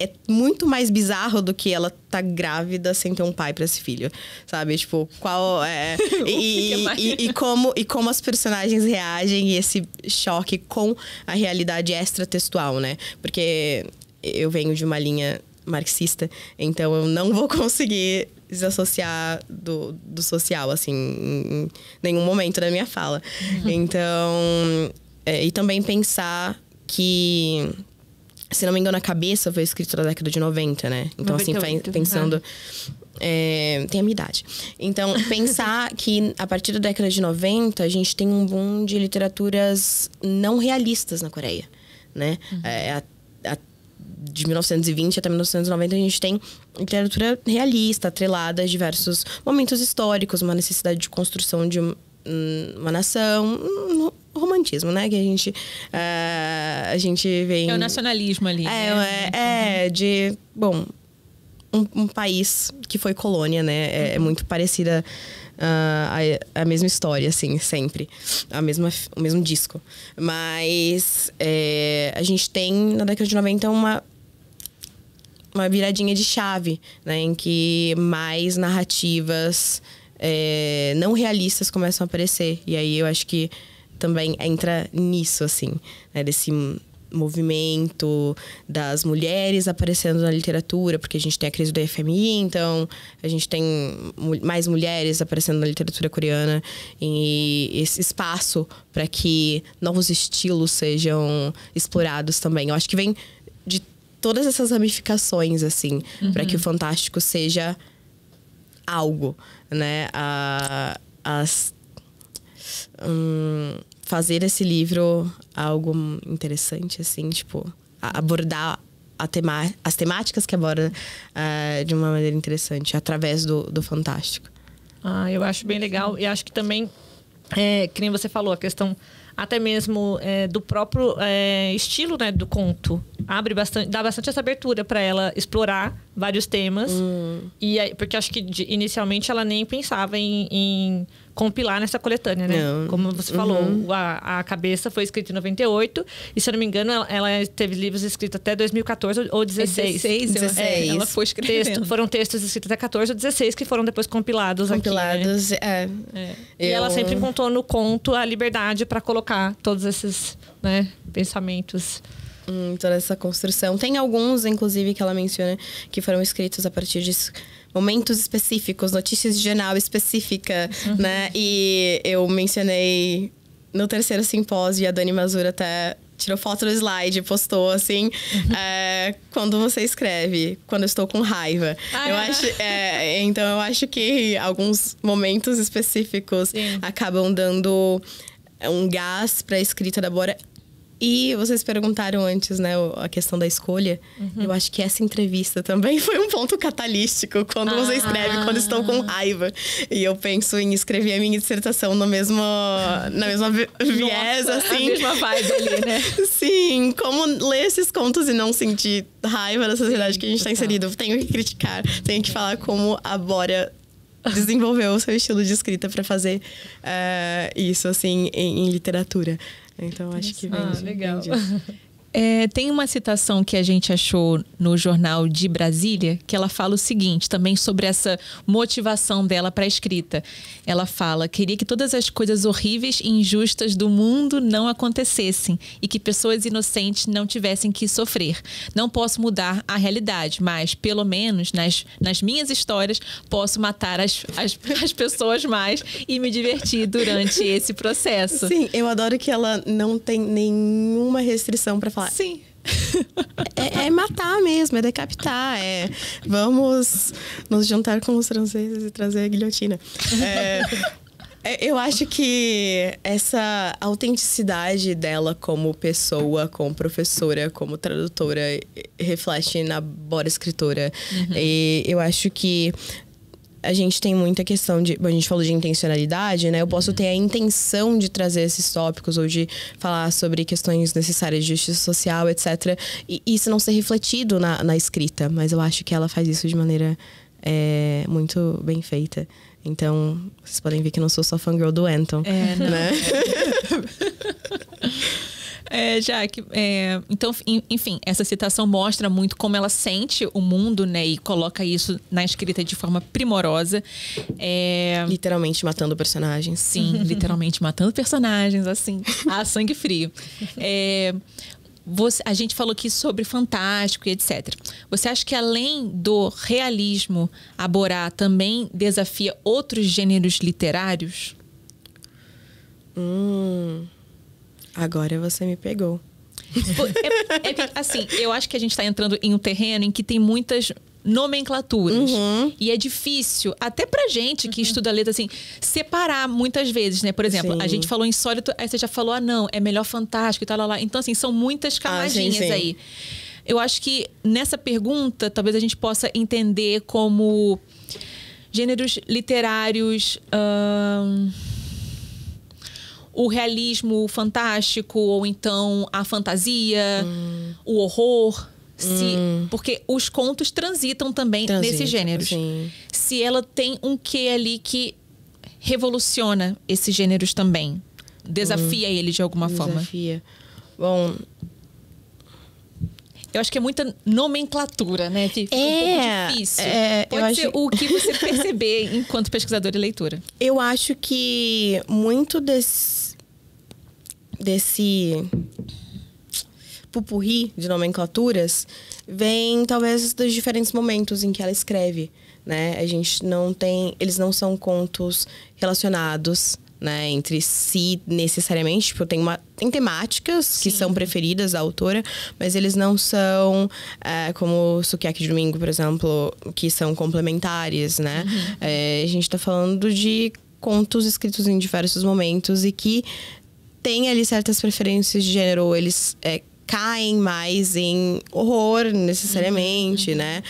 É muito mais bizarro do que ela tá grávida sem ter um pai pra esse filho, sabe? Tipo, qual é... e como as personagens reagem e esse choque com a realidade extratextual, né? Porque eu venho de uma linha marxista, então eu não vou conseguir desassociar do social, assim, em nenhum momento da minha fala. Então... e também pensar que... Se não me engano, A Cabeça foi escrito na década de 90, né? Então, 98. Assim, pensando... tem a minha idade. Então, pensar que a partir da década de 90, a gente tem um boom de literaturas não realistas na Coreia, né? De 1920 até 1990, a gente tem literatura realista, atrelada a diversos momentos históricos, uma necessidade de construção de uma nação... romantismo, né? Que a gente vem... É o nacionalismo ali, né? Bom, um país que foi colônia, né? É muito parecida a mesma história, assim, sempre. O mesmo disco. Mas a gente tem, na década de 90, uma viradinha de chave, né? Em que mais narrativas não realistas começam a aparecer. E aí, eu acho que também entra nisso, assim, né? Desse movimento das mulheres aparecendo na literatura, porque a gente tem a crise do FMI, então a gente tem mais mulheres aparecendo na literatura coreana e esse espaço para que novos estilos sejam explorados também. Eu acho que vem de todas essas ramificações, assim, para que o fantástico seja algo, né? Fazer esse livro algo interessante, assim, tipo, abordar as temáticas que aborda de uma maneira interessante, através do fantástico. Eu acho bem legal. E acho que também, que nem você falou, a questão até mesmo do próprio estilo, né, do conto. Dá bastante essa abertura para ela explorar vários temas. E aí, porque acho que inicialmente ela nem pensava em compilar nessa coletânea, né? Não. Como você falou, a Cabeça foi escrita em 98. E, se eu não me engano, ela teve livros escritos até 2014 ou 16. 16. Ela foi escrevendo. Foram textos escritos até 14 ou 16 que foram depois compilados aqui, né? E ela sempre encontrou no conto a liberdade para colocar todos esses, né, pensamentos. Toda essa construção. Tem alguns, inclusive, que ela menciona que foram escritos a partir de momentos específicos, notícias de jornal específica, né? E eu mencionei no terceiro simpósio, e a Dani Mazur até tirou foto do slide, postou assim, quando você escreve, quando eu estou com raiva. Então eu acho que alguns momentos específicos acabam dando um gás para a escrita da Bora. E vocês perguntaram antes, né, a questão da escolha. Eu acho que essa entrevista também foi um ponto catalístico quando você escreve, quando estou com raiva. E eu penso em escrever a minha dissertação na mesma viés, Nossa, assim. a mesma vibe ali, né? Sim, como ler esses contos e não sentir raiva da sociedade que a gente está total. inserido. Tenho que criticar, tenho que falar como a Bórea desenvolveu o seu estilo de escrita para fazer isso, assim, em literatura. Então, acho que vem legal. disso. Tem uma citação que a gente achou no Jornal de Brasília, que ela fala o seguinte, também sobre essa motivação dela para a escrita. Ela fala: queria que todas as coisas horríveis e injustas do mundo não acontecessem e que pessoas inocentes não tivessem que sofrer. Não posso mudar a realidade, mas, pelo menos, nas minhas histórias, posso matar as pessoas mais e me divertir durante esse processo. Sim, eu adoro que ela não tem nenhuma restrição para falar. Sim. É matar mesmo, é decapitar, vamos nos juntar com os franceses e trazer a guilhotina. Eu acho que essa autenticidade dela como pessoa, como professora, como tradutora, reflete na Bórea escritora. E eu acho que a gente tem muita questão de... A gente falou de intencionalidade, né? Eu posso ter a intenção de trazer esses tópicos ou de falar sobre questões necessárias de justiça social, etc. E isso não ser refletido na escrita. Mas eu acho que ela faz isso de maneira muito bem feita. Então, vocês podem ver que eu não sou só fangirl do Anton. Né? Jaque, então, enfim, essa citação mostra muito como ela sente o mundo, né? E coloca isso na escrita de forma primorosa. Literalmente matando personagens. Sim, literalmente matando personagens, assim, a sangue frio. A gente falou aqui sobre fantástico e etc. Você acha que além do realismo, a Borá também desafia outros gêneros literários? Agora você me pegou. Assim, eu acho que a gente está entrando em um terreno em que tem muitas nomenclaturas. E é difícil, até pra gente que estuda letra, assim, separar muitas vezes, né? Por exemplo, Sim. a gente falou insólito, aí você já falou, não, é melhor fantástico e tal, lá. Então, assim, são muitas camadinhas sim. aí. Eu acho que nessa pergunta, talvez a gente possa entender como gêneros literários... o realismo fantástico, ou então a fantasia, o horror. Porque os contos transitam também nesses gêneros. Sim. Se ela tem um quê ali que revoluciona esses gêneros também. Desafia eles de alguma forma. Desafia. Bom... Eu acho que é muita nomenclatura, né? Fica um pouco difícil. Pode ser o que você perceber enquanto pesquisadora e leitora. Eu acho que muito desse pupurri de nomenclaturas vem, talvez, dos diferentes momentos em que ela escreve, né? A gente não tem... Eles não são contos relacionados, né, entre si necessariamente. Tipo, tem temáticas que são preferidas da autora, mas eles não são como Sukiyaki de Domingo, por exemplo, que são complementares, né? A gente tá falando de contos escritos em diversos momentos e que tem ali certas preferências de gênero. Eles caem mais em horror, necessariamente, né?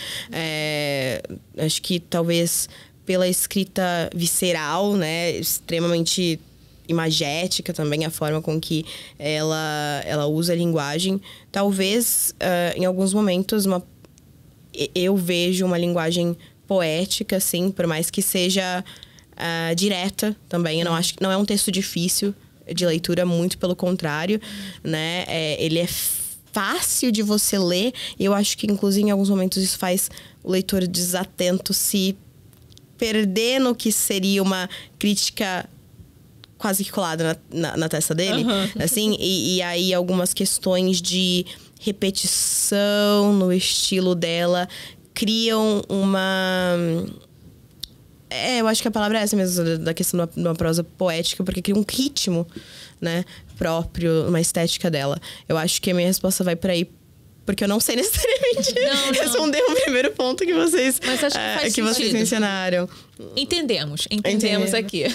Acho que talvez... pela escrita visceral, né? Extremamente imagética também, a forma com que ela usa a linguagem. Talvez, em alguns momentos, eu vejo uma linguagem poética, assim, por mais que seja direta também. Eu não acho que não é um texto difícil de leitura, muito pelo contrário, né? Ele é fácil de você ler, e eu acho que, inclusive, em alguns momentos isso faz o leitor desatento se perder no que seria uma crítica quase que colada na testa dele. Assim, e aí algumas questões de repetição no estilo dela criam uma... eu acho que a palavra é essa mesmo, da questão de uma prosa poética, porque cria um ritmo, né, próprio, uma estética dela. Eu acho que a minha resposta vai para aí porque eu não sei necessariamente Não. responder o primeiro ponto que vocês, Mas acho que faz que vocês sentido. mencionaram. Entendemos aqui.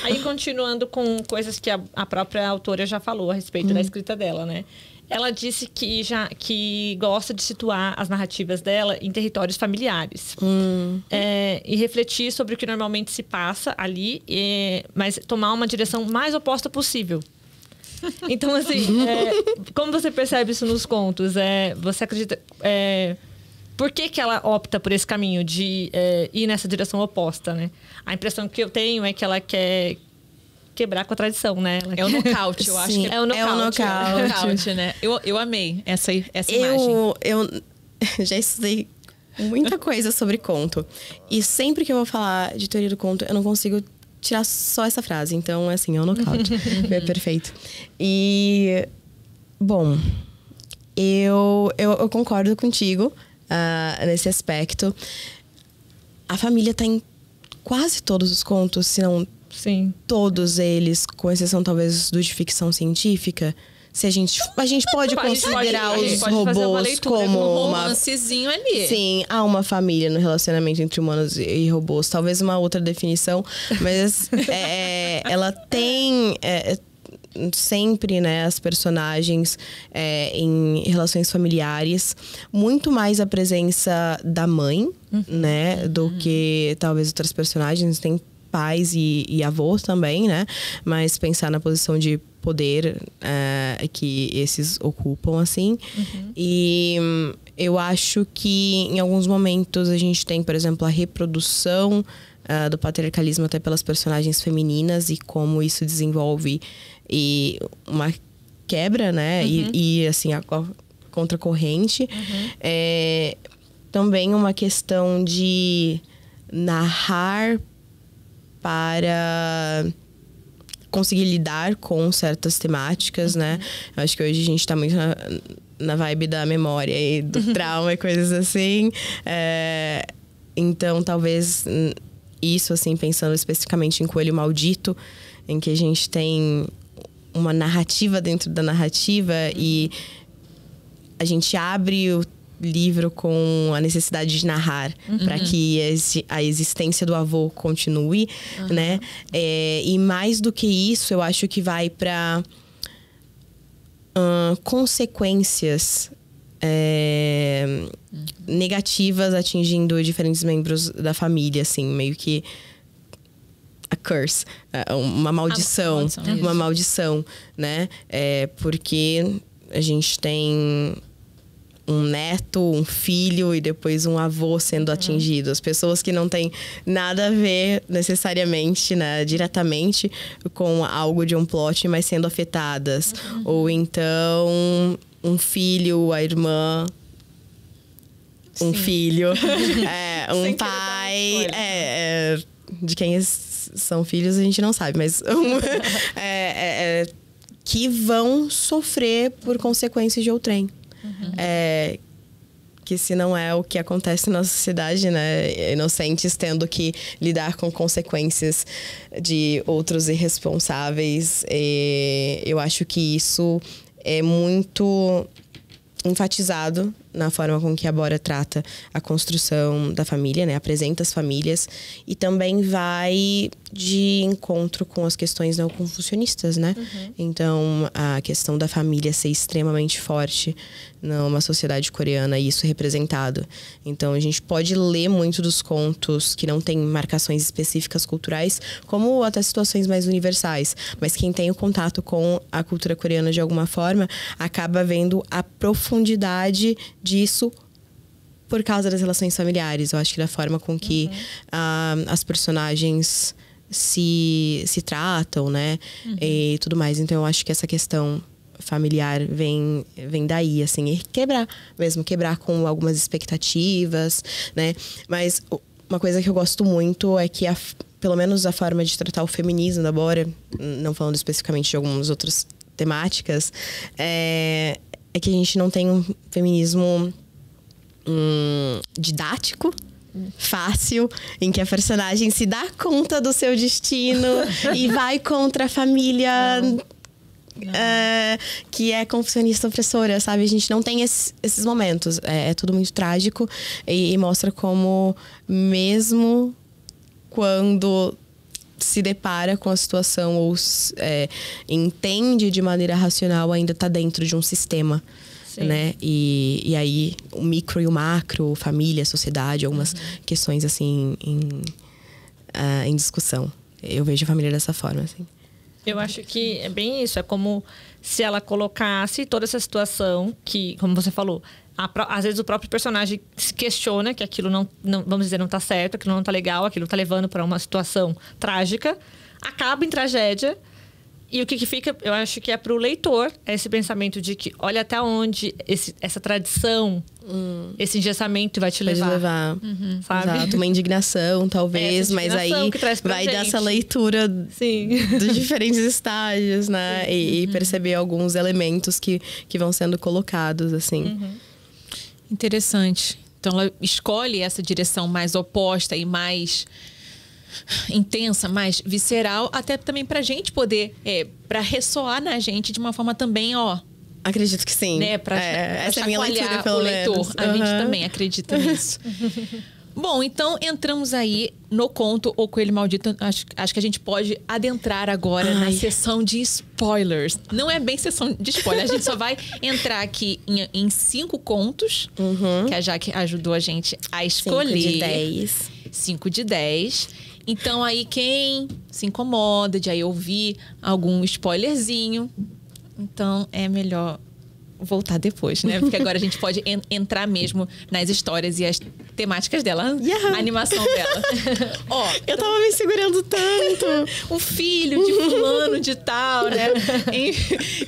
Aí, continuando com coisas que a própria autora já falou a respeito da escrita dela, né? Ela disse que gosta de situar as narrativas dela em territórios familiares. E refletir sobre o que normalmente se passa ali, mas tomar uma direção mais oposta possível. Então, assim, como você percebe isso nos contos? Você acredita... por que ela opta por esse caminho de ir nessa direção oposta, né? A impressão que eu tenho é que ela quer quebrar com a tradição, né? É o nocaute, eu acho que é o nocaute, né? Eu amei essa imagem. Eu já estudei muita coisa sobre conto. E sempre que eu vou falar de teoria do conto, eu não consigo tirar só essa frase. Então, assim, é o nocaute. É perfeito. E... Bom, eu concordo contigo nesse aspecto. A família tá em quase todos os contos, se não... Sim. Todos eles, com exceção talvez do de ficção científica. Se a gente pode considerar os robôs como um romancezinho ali. Sim, há uma família no relacionamento entre humanos e robôs. Talvez uma outra definição, mas ela tem sempre, né, as personagens em relações familiares, muito mais a presença da mãe, né, do que talvez outras personagens. Tem pais e avós também, né? Mas pensar na posição de poder que esses ocupam, assim. E eu acho que em alguns momentos a gente tem, por exemplo, a reprodução do patriarcalismo até pelas personagens femininas e como isso desenvolve uma quebra, né? E assim, a contracorrente. Também uma questão de narrar para conseguir lidar com certas temáticas, né? Acho que hoje a gente tá muito na vibe da memória e do trauma e coisas assim. Então, talvez isso, assim, pensando especificamente em Coelho Maldito, em que a gente tem uma narrativa dentro da narrativa e a gente abre o livro com a necessidade de narrar para que a existência do avô continue, né? E mais do que isso, eu acho que vai para consequências negativas atingindo diferentes membros da família, assim, meio que a curse, uma maldição, uma maldição, né? Porque a gente tem um neto, um filho e depois um avô sendo atingido. As pessoas que não têm nada a ver necessariamente, né, diretamente com algo de um plot, mas sendo afetadas. Ou então um filho, a irmã, um filho, um pai, de quem são filhos a gente não sabe, mas que vão sofrer por consequências de outrem. Que se não é o que acontece na sociedade, né? Inocentes tendo que lidar com consequências de outros irresponsáveis. Eu acho que isso é muito enfatizado na forma com que a Bora trata a construção da família, né? Apresenta as famílias e também vai de encontro com as questões neoconfucionistas, né? Então, a questão da família ser extremamente forte numa sociedade coreana e isso representado. Então, a gente pode ler muito dos contos que não tem marcações específicas culturais, como até situações mais universais. Mas quem tem o contato com a cultura coreana de alguma forma, acaba vendo a profundidade disso por causa das relações familiares. Eu acho que da forma com que as personagens se tratam, né? E tudo mais. Então, eu acho que essa questão familiar vem daí, assim. E quebrar com algumas expectativas, né? Mas uma coisa que eu gosto muito é que, pelo menos a forma de tratar o feminismo da Bora, não falando especificamente de algumas outras temáticas, é que a gente não tem um feminismo didático, fácil, em que a personagem se dá conta do seu destino e vai contra a família que é confucionista opressora, sabe? A gente não tem esses momentos. É tudo muito trágico e mostra como, mesmo quando se depara com a situação ou entende de maneira racional, ainda está dentro de um sistema. Sim. Né? E aí, o micro e o macro, família, sociedade, algumas questões assim em discussão. Eu vejo a família dessa forma, assim. Eu acho que é bem isso. É como se ela colocasse toda essa situação que, como você falou, às vezes o próprio personagem se questiona que aquilo não, vamos dizer, não tá certo, aquilo não tá legal, aquilo tá levando para uma situação trágica, acaba em tragédia. E o que fica, eu acho que é pro leitor, esse pensamento de que olha até onde essa tradição, esse engessamento vai te levar. Sabe? Exato, uma indignação, talvez, mas aí vai dar essa leitura dos diferentes estágios, né? E perceber alguns elementos que vão sendo colocados, assim. Interessante. Então, ela escolhe essa direção mais oposta e mais intensa, mais visceral, até também pra gente poder, pra ressoar na gente de uma forma também, acredito que sim. Né? Essa é a minha leitura, pelo leitor. Menos. A gente também acredita nisso. Bom, então entramos aí no conto O Coelho Maldito. Acho que a gente pode adentrar agora na sessão de spoilers. Não é bem sessão de spoilers, a gente só vai entrar aqui em 5 contos, que a Jaque ajudou a gente a escolher. 5 de 10. 5 de 10. Então aí quem se incomoda de aí ouvir algum spoilerzinho, então é melhor voltar depois, né? Porque agora a gente pode entrar mesmo nas histórias e as temáticas dela, a animação dela. Eu tava me segurando tanto. O filho de fulano de tal, né?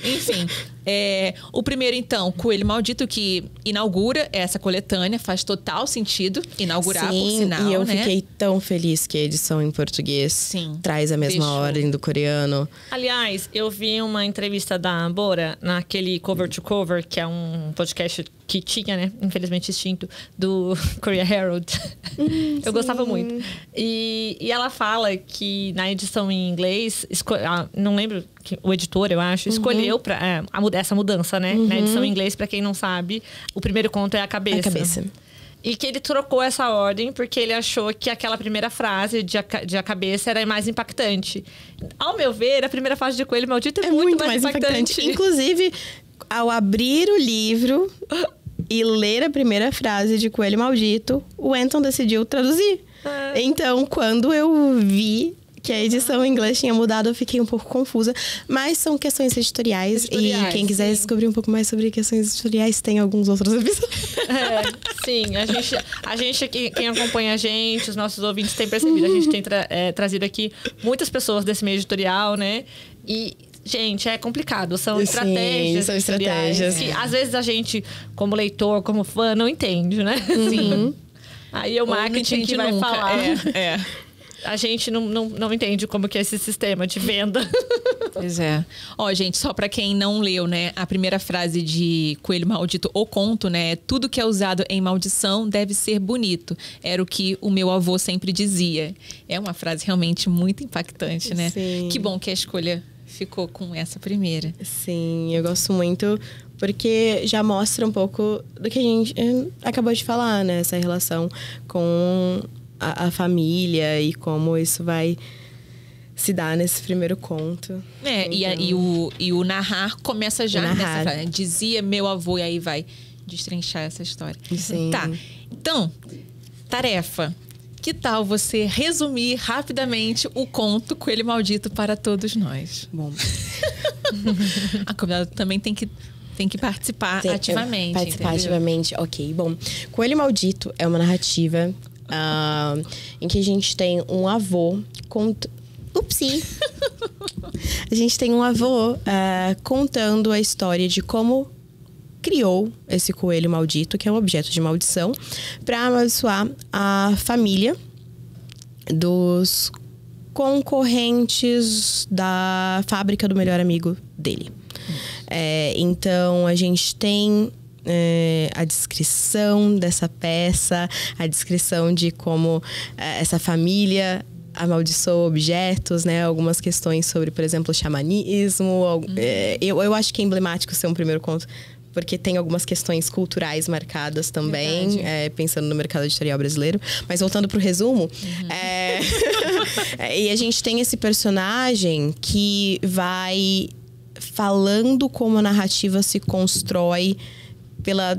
Enfim. O primeiro, então, Coelho Maldito, que inaugura essa coletânea. Faz total sentido inaugurar, por sinal, e eu né? fiquei tão feliz que a edição em português traz a mesma ordem do coreano. Aliás, eu vi uma entrevista da Bora naquele Cover to Cover, que é um podcast que tinha, né? Infelizmente extinto, do Korea Herald. Eu gostava muito. E ela fala que na edição em inglês, não lembro, o editor, eu acho, escolheu essa mudança, né? Na edição em inglês, pra quem não sabe, o primeiro conto é a cabeça. A cabeça. E que ele trocou essa ordem porque ele achou que aquela primeira frase de a cabeça era mais impactante. Ao meu ver, a primeira frase de Coelho Maldito é muito mais impactante. Inclusive, ao abrir o livro e ler a primeira frase de Coelho Maldito, o Anton decidiu traduzir. Então, quando eu vi que a edição em inglês tinha mudado, eu fiquei um pouco confusa. Mas são questões editoriais. E quem quiser descobrir um pouco mais sobre questões editoriais, tem alguns outros episódios. Sim. A gente aqui, quem acompanha a gente, os nossos ouvintes têm percebido. A gente tem trazido aqui muitas pessoas desse meio editorial, né? E... gente, é complicado. São estratégias. São estratégias. Que às vezes a gente, como leitor, como fã, não entende, né? Sim. Aí é o marketing que vai nunca falar. A gente não entende como que é esse sistema de venda. Pois é. Gente, só pra quem não leu, né? A primeira frase de Coelho Maldito, o conto, né? Tudo que é usado em maldição deve ser bonito. Era o que o meu avô sempre dizia. É uma frase realmente muito impactante, né? Sim. Que bom que a escolha ficou com essa primeira. Sim, eu gosto muito porque já mostra um pouco do que a gente acabou de falar, né? Essa relação com a família e como isso vai se dar nesse primeiro conto. Então... e o narrar começa já nessa frase, né? Dizia meu avô, e aí vai destrinchar essa história. Sim. Tá, então, tarefa. Que tal você resumir rapidamente o conto Coelho Maldito para todos nós? Bom. A convidada também tem que participar ativamente. Participar entendeu? ativamente, ok. Bom, Coelho Maldito é uma narrativa em que a gente tem um avô a gente tem um avô contando a história de como criou esse coelho maldito, que é um objeto de maldição, para amaldiçoar a família dos concorrentes da fábrica do melhor amigo dele. Então, a gente tem a descrição dessa peça, a descrição de como essa família amaldiçoa objetos, né? Algumas questões sobre, por exemplo, xamanismo. Eu acho que é emblemático ser um primeiro conto, porque tem algumas questões culturais marcadas também, pensando no mercado editorial brasileiro. Mas voltando pro resumo, e a gente tem esse personagem que vai falando como a narrativa se constrói pela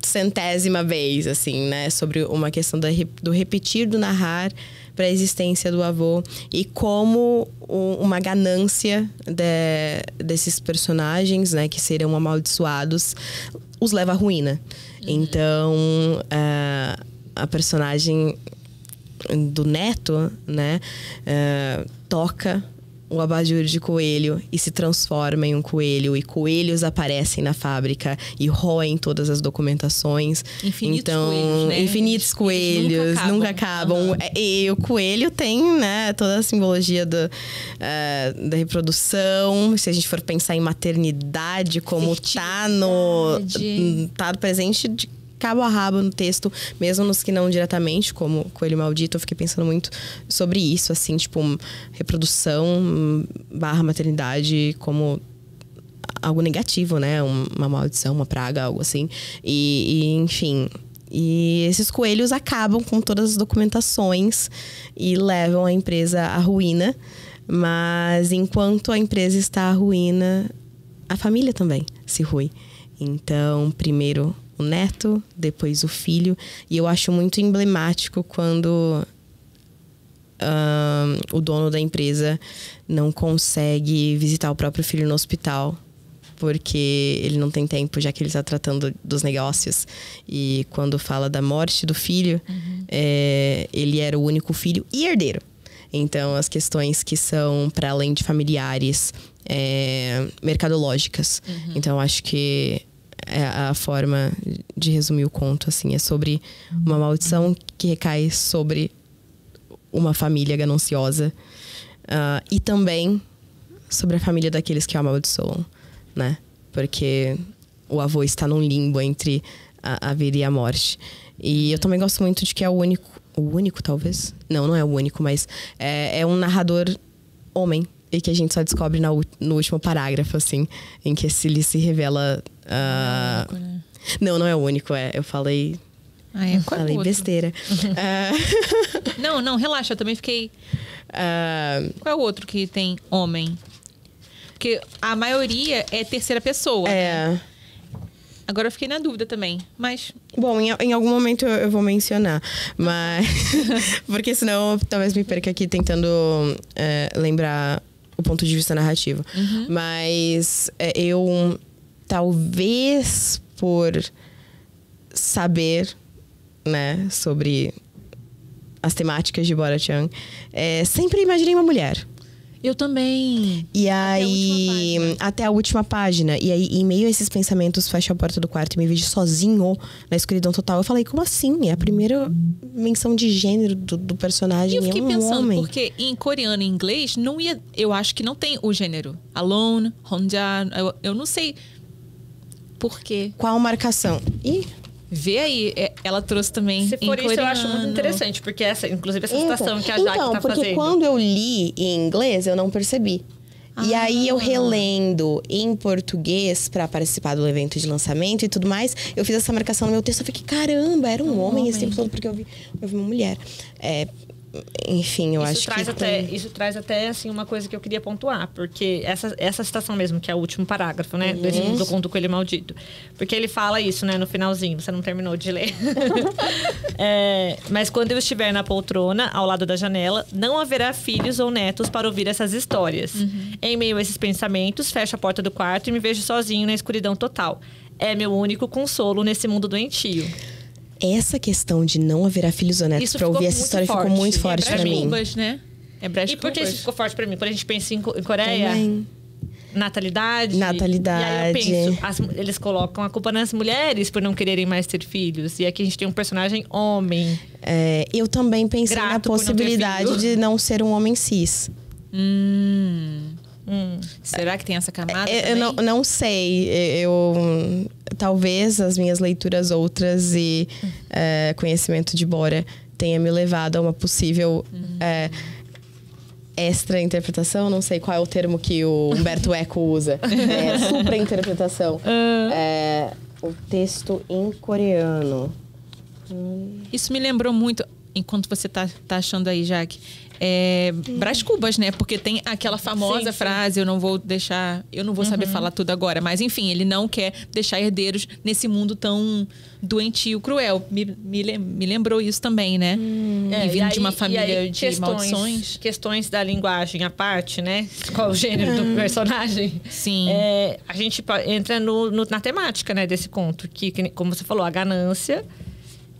centésima vez, assim, né? Sobre uma questão do repetir, do narrar para a existência do avô e como uma ganância desses personagens, né, que serão amaldiçoados, os leva à ruína. Então, a personagem do neto, né, toca o abajur de coelho e se transforma em um coelho. E coelhos aparecem na fábrica e roem todas as documentações. Infinitos coelhos, né? Infinitos coelhos, nunca acabam. E o coelho tem, né, toda a simbologia da reprodução. Se a gente for pensar em maternidade, como tá presente de cabo a rabo no texto, mesmo nos que não diretamente, como Coelho Maldito, eu fiquei pensando muito sobre isso, assim, tipo, reprodução / maternidade como algo negativo, né? Uma maldição, uma praga, algo assim. Enfim. E esses coelhos acabam com todas as documentações e levam a empresa à ruína. Mas enquanto a empresa está à ruína, a família também se rui. Então, primeiro o neto, depois o filho. E eu acho muito emblemático quando o dono da empresa não consegue visitar o próprio filho no hospital, porque ele não tem tempo, já que ele está tratando dos negócios. E quando fala da morte do filho, ele era o único filho e herdeiro. Então, as questões que são para além de familiares, mercadológicas. Então, acho que a forma de resumir o conto, assim, é sobre uma maldição que recai sobre uma família gananciosa e também sobre a família daqueles que o amaldiçoam, né? Porque o avô está num limbo entre a vida e a morte. E eu também gosto muito de que é o único, talvez? Não é o único, mas é um narrador homem. E que a gente só descobre no último parágrafo, assim, em que ele se revela. Não é o único, eu falei. Falei besteira. Não, relaxa, eu também fiquei. Qual é o outro que tem homem? Porque a maioria é terceira pessoa. Né? Agora eu fiquei na dúvida também, mas... Bom, em algum momento eu vou mencionar, mas... porque senão eu talvez me perca aqui tentando lembrar o ponto de vista narrativo. Mas eu, talvez por saber, né, sobre as temáticas de Bora-chan, sempre imaginei uma mulher. Eu também. E aí, até a última página. E aí, em meio a esses pensamentos, fecho a porta do quarto e me vejo sozinho na escuridão total. Eu falei, como assim? É a primeira menção de gênero do personagem. E eu fiquei pensando, homem. porque em coreano e inglês, não ia... Eu acho que não tem o gênero. Alone, 혼자... Eu não sei por quê. Qual marcação? Vê aí, ela trouxe também. Se for isso, eu acho muito interessante, porque inclusive essa citação que a Jaque tá fazendo. Porque quando eu li em inglês, eu não percebi. E aí, eu relendo em português pra participar do evento de lançamento e tudo mais, eu fiz essa marcação no meu texto. Eu fiquei, caramba, era um homem esse tempo todo, porque eu vi uma mulher. Enfim, eu acho que... Isso traz até, assim, uma coisa que eu queria pontuar. Porque essa citação mesmo, que é o último parágrafo, né? Do conto do Coelho Maldito. Porque ele fala isso, né? No finalzinho. Você não terminou de ler. Mas quando eu estiver na poltrona, ao lado da janela, não haverá filhos ou netos para ouvir essas histórias. Em meio a esses pensamentos, fecho a porta do quarto e me vejo sozinho na escuridão total. É meu único consolo nesse mundo doentio. Essa questão de não haverá filhos ou netos pra ouvir essa história ficou muito forte pra mim. Né? E por que isso ficou forte pra mim? Quando a gente pensa em Coreia, também. Natalidade. E aí eu penso, eles colocam a culpa nas mulheres por não quererem mais ter filhos. E aqui a gente tem um personagem homem. Eu também pensei na possibilidade de não ser um homem cis. Será que tem essa camada? Eu não sei. Talvez as minhas leituras outras e conhecimento de Bora tenha me levado a uma possível extra interpretação, não sei qual é o termo que o Humberto Eco usa. Supra interpretação. O texto em coreano. Isso me lembrou muito, enquanto você tá achando aí, Jaque, Brás Cubas, né? Porque tem aquela famosa frase, eu não vou saber falar tudo agora, mas enfim, ele não quer deixar herdeiros nesse mundo tão doentio, cruel. Me lembrou isso também, né? E vindo de uma família de maldições. Questões da linguagem à parte, né? Qual o gênero do personagem. Sim. A gente entra na temática, né, desse conto, que, como você falou, a ganância.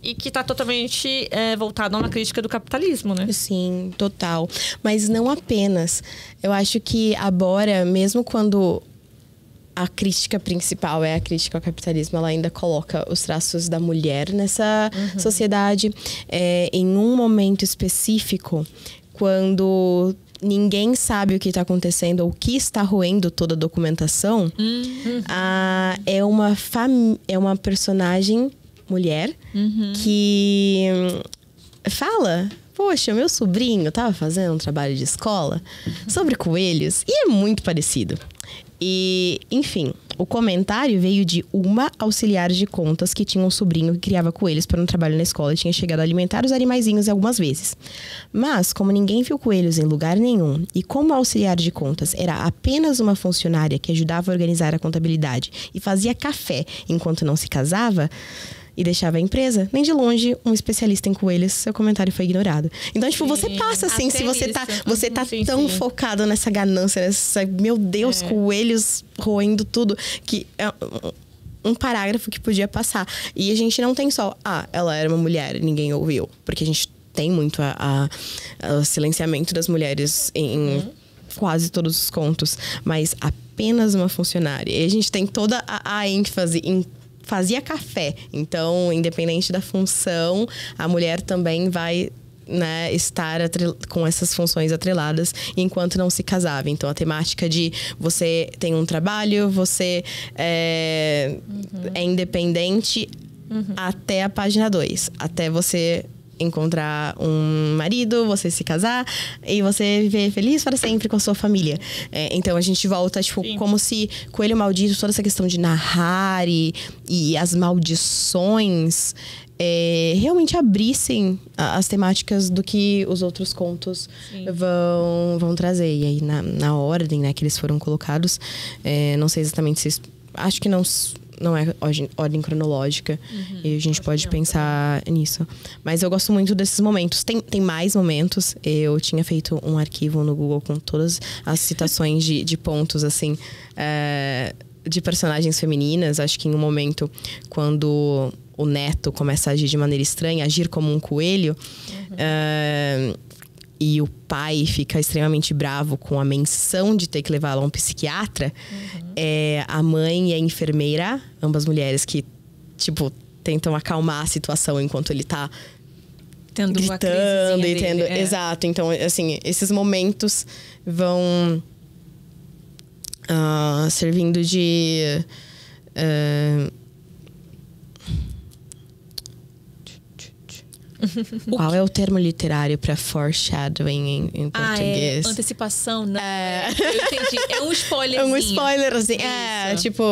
E que está totalmente voltado a uma crítica do capitalismo, né? Sim, total. Mas não apenas. Eu acho que a Bora, mesmo quando a crítica principal é a crítica ao capitalismo, ela ainda coloca os traços da mulher nessa sociedade. Em um momento específico, quando ninguém sabe o que está acontecendo ou o que está roendo toda a documentação, é uma personagem mulher que fala: poxa, meu sobrinho estava fazendo um trabalho de escola sobre coelhos e é muito parecido. E, enfim, o comentário veio de uma auxiliar de contas que tinha um sobrinho que criava coelhos para um trabalho na escola e tinha chegado a alimentar os animaizinhos algumas vezes. Mas, como ninguém viu coelhos em lugar nenhum e como a auxiliar de contas era apenas uma funcionária que ajudava a organizar a contabilidade e fazia café enquanto não se casava e deixava a empresa, nem de longe um especialista em coelhos, seu comentário foi ignorado. Então, tipo, você passa assim, se você tá tão focado nessa ganância, nessa, meu Deus, coelhos roendo tudo, que é um parágrafo que podia passar. E a gente não tem só, ela era uma mulher e ninguém ouviu, porque a gente tem muito o silenciamento das mulheres em quase todos os contos, mas apenas uma funcionária. E a gente tem toda a ênfase em fazia café. Então, independente da função, a mulher também vai, né, estar com essas funções atreladas enquanto não se casava. Então, a temática de você tem um trabalho, você é independente até a página 2. Até você encontrar um marido, você se casar e você viver feliz para sempre com a sua família. Então a gente volta, tipo, como se Coelho Maldito, toda essa questão de narrar e as maldições realmente abrissem as temáticas do que os outros contos vão trazer. E aí, na ordem, né, que eles foram colocados, não sei exatamente se... Acho que não é ordem cronológica. E a gente pode pensar nisso. Mas eu gosto muito desses momentos. Tem mais momentos. Eu tinha feito um arquivo no Google com todas as citações de pontos, assim, de personagens femininas. Acho que em um momento, quando o neto começa a agir de maneira estranha, agir como um coelho, e o pai fica extremamente bravo com a menção de ter que levá-la a um psiquiatra, a mãe e a enfermeira, ambas mulheres que, tipo, tentam acalmar a situação enquanto ele tá tendo gritando uma crisezinha dele. Exato. Então, assim, esses momentos vão servindo de... Qual é o termo literário para foreshadowing em português? Antecipação, não. Eu entendi. É um spoilerzinho. É um spoiler, assim. Tipo,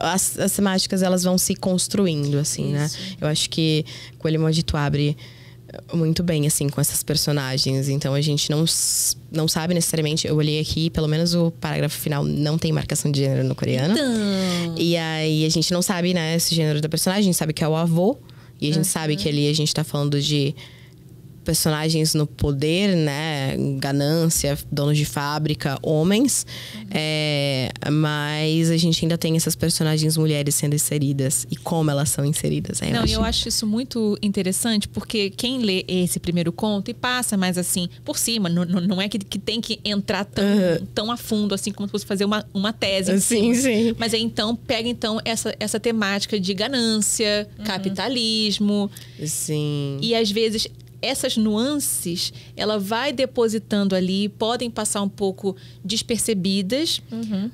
as temáticas, elas vão se construindo, assim, né? Eu acho que Coelho Maldito abre muito bem, assim, com essas personagens. Então, a gente não sabe necessariamente... Eu olhei aqui, pelo menos o parágrafo final não tem marcação de gênero no coreano. Então... E aí, a gente não sabe, né, esse gênero da personagem. A gente sabe que é o avô. E a gente sabe que ali a gente tá falando de personagens no poder, né? Ganância, donos de fábrica, homens. Mas a gente ainda tem essas personagens mulheres sendo inseridas. E como elas são inseridas. Eu acho isso muito interessante, porque quem lê esse primeiro conto e passa mais assim, por cima, não é que tem que entrar tão a fundo, assim, como se fosse fazer uma tese. Sim. Mas aí, então, pega essa temática de ganância, capitalismo. Sim. E às vezes... essas nuances, ela vai depositando ali, podem passar um pouco despercebidas,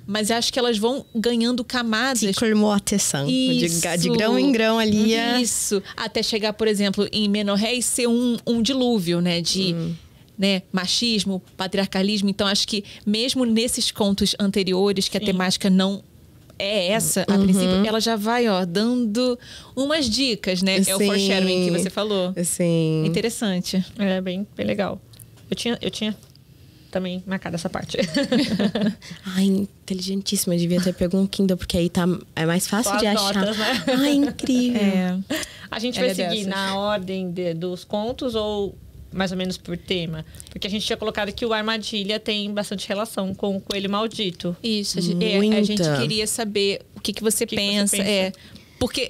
mas acho que elas vão ganhando camadas. De grão em grão ali. Isso. Até chegar, por exemplo, em Menorrés ser um dilúvio, né? De né, machismo, patriarcalismo. Então, acho que mesmo nesses contos anteriores, que a temática não é essa, a princípio, ela já vai, dando umas dicas, né? É o foreshadowing que você falou. Sim. Interessante. É bem legal. Eu tinha também marcado essa parte. Ai, inteligentíssima. Eu devia ter pego um Kindle, porque aí é mais fácil Só de as achar. notas, né? Ai, incrível. A gente Ela vai é seguir dessas. na ordem dos contos ou mais ou menos por tema? Porque a gente tinha colocado que o Armadilha tem bastante relação com o Coelho Maldito. Isso. A Muita. gente queria saber o que você pensa. Porque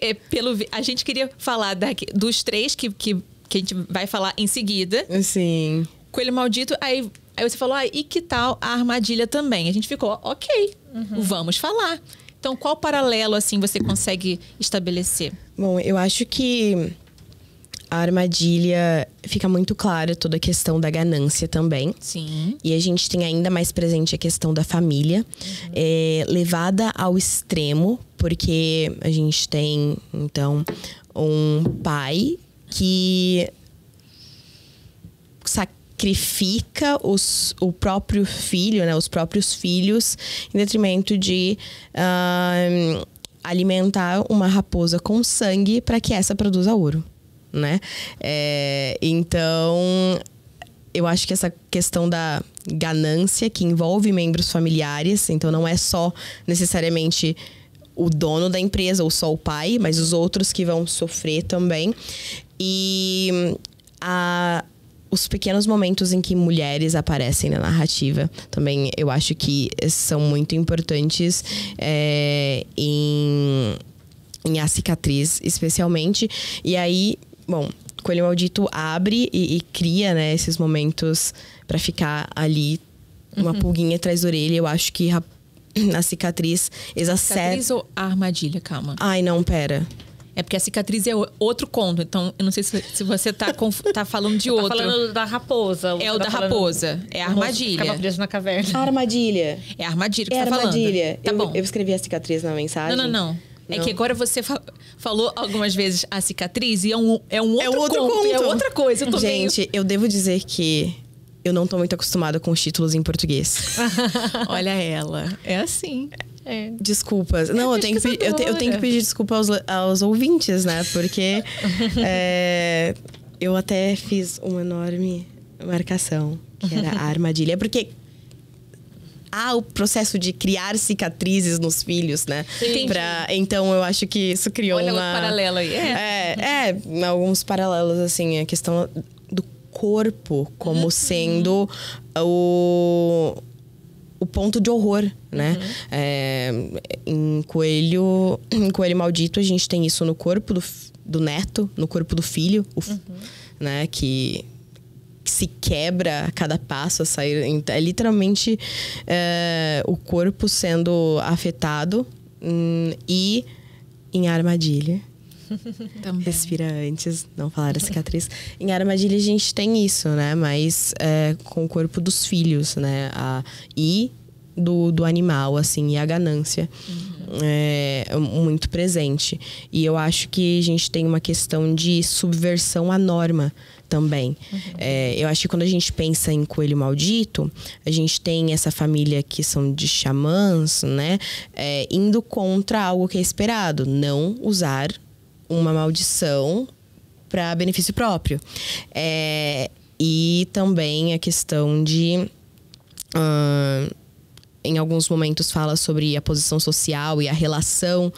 a gente queria falar dos 3 que a gente vai falar em seguida. Sim. Coelho Maldito, aí você falou, e que tal a Armadilha também? A gente ficou, ok, vamos falar. Então, qual paralelo, assim, você consegue estabelecer? Bom, eu acho que a Armadilha fica muito clara toda a questão da ganância também. Sim. E a gente tem ainda mais presente a questão da família, levada ao extremo, porque a gente tem, então, um pai que sacrifica o próprio filho, né, os próprios filhos, em detrimento de alimentar uma raposa com sangue para que essa produza ouro, né? Então, eu acho que essa questão da ganância que envolve membros familiares, então não é só necessariamente o dono da empresa ou só o pai, mas os outros que vão sofrer também. E os pequenos momentos em que mulheres aparecem na narrativa também eu acho que são muito importantes em A Cicatriz, especialmente. E aí, bom, Coelho Maldito abre e cria, né, esses momentos para ficar ali, uma pulguinha atrás da orelha. Eu acho que a Cicatriz exacerba... Cicatriz ou Armadilha? Calma. Ai, não, pera. É porque a Cicatriz é outro conto. Então, eu não sei se você tá falando de outro. Tá falando da raposa. É o da raposa. É a Armadilha. Ficava preso na caverna. A Armadilha. É a Armadilha que É você tá Armadilha. falando. Tá bom. Eu escrevi a Cicatriz na mensagem. Não. É que agora você falou algumas vezes a Cicatriz e é um outro conto. É outra coisa. Eu tô Gente, eu devo dizer que eu não tô muito acostumada com os títulos em português. Olha ela. É assim. Desculpas. Não, eu tenho que pedir desculpa aos ouvintes, né? Porque eu até fiz uma enorme marcação, que era a Armadilha. Porque há o processo de criar cicatrizes nos filhos, né? Entendi. Então, eu acho que isso criou Olha outro paralelo aí. alguns paralelos, assim. A questão do corpo como sendo o ponto de horror, né? Em Coelho Maldito, a gente tem isso no corpo do neto, no corpo do filho, né? Que se quebra a cada passo a sair. É literalmente o corpo sendo afetado. E em Armadilha... Também. Respira antes, não falar a cicatriz. Em Armadilha a gente tem isso, né? Mas com o corpo dos filhos, né? E do animal, assim, e a ganância é muito presente. E eu acho que a gente tem uma questão de subversão à norma também. Eu acho que quando a gente pensa em Coelho Maldito, a gente tem essa família que são de xamãs, né? Indo contra algo que é esperado. Não usar uma maldição para benefício próprio. E também a questão de... em alguns momentos fala sobre a posição social e a relação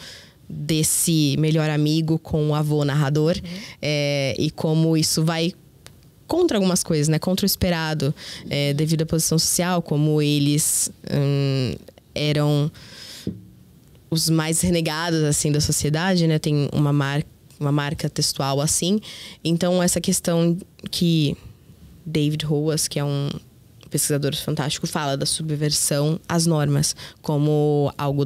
desse melhor amigo com o avô narrador. E como isso vai contra algumas coisas, né? Contra o esperado, devido à posição social, como eles eram os mais renegados, assim, da sociedade, né? Tem uma marca textual assim. Então, essa questão que David Roas, que é um pesquisador fantástico, fala da subversão às normas como algo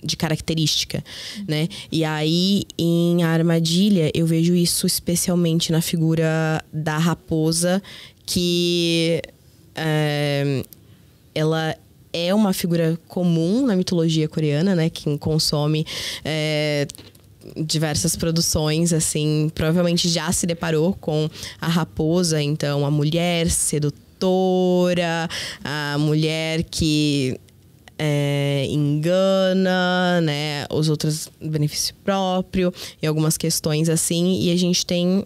de característica, né? E aí, em A Armadilha, eu vejo isso especialmente na figura da raposa, que ela é uma figura comum na mitologia coreana, né? Quem consome diversas produções, assim, provavelmente já se deparou com a raposa. Então, a mulher sedutora, a mulher que engana, né, os outros benefício próprio e algumas questões assim. E a gente tem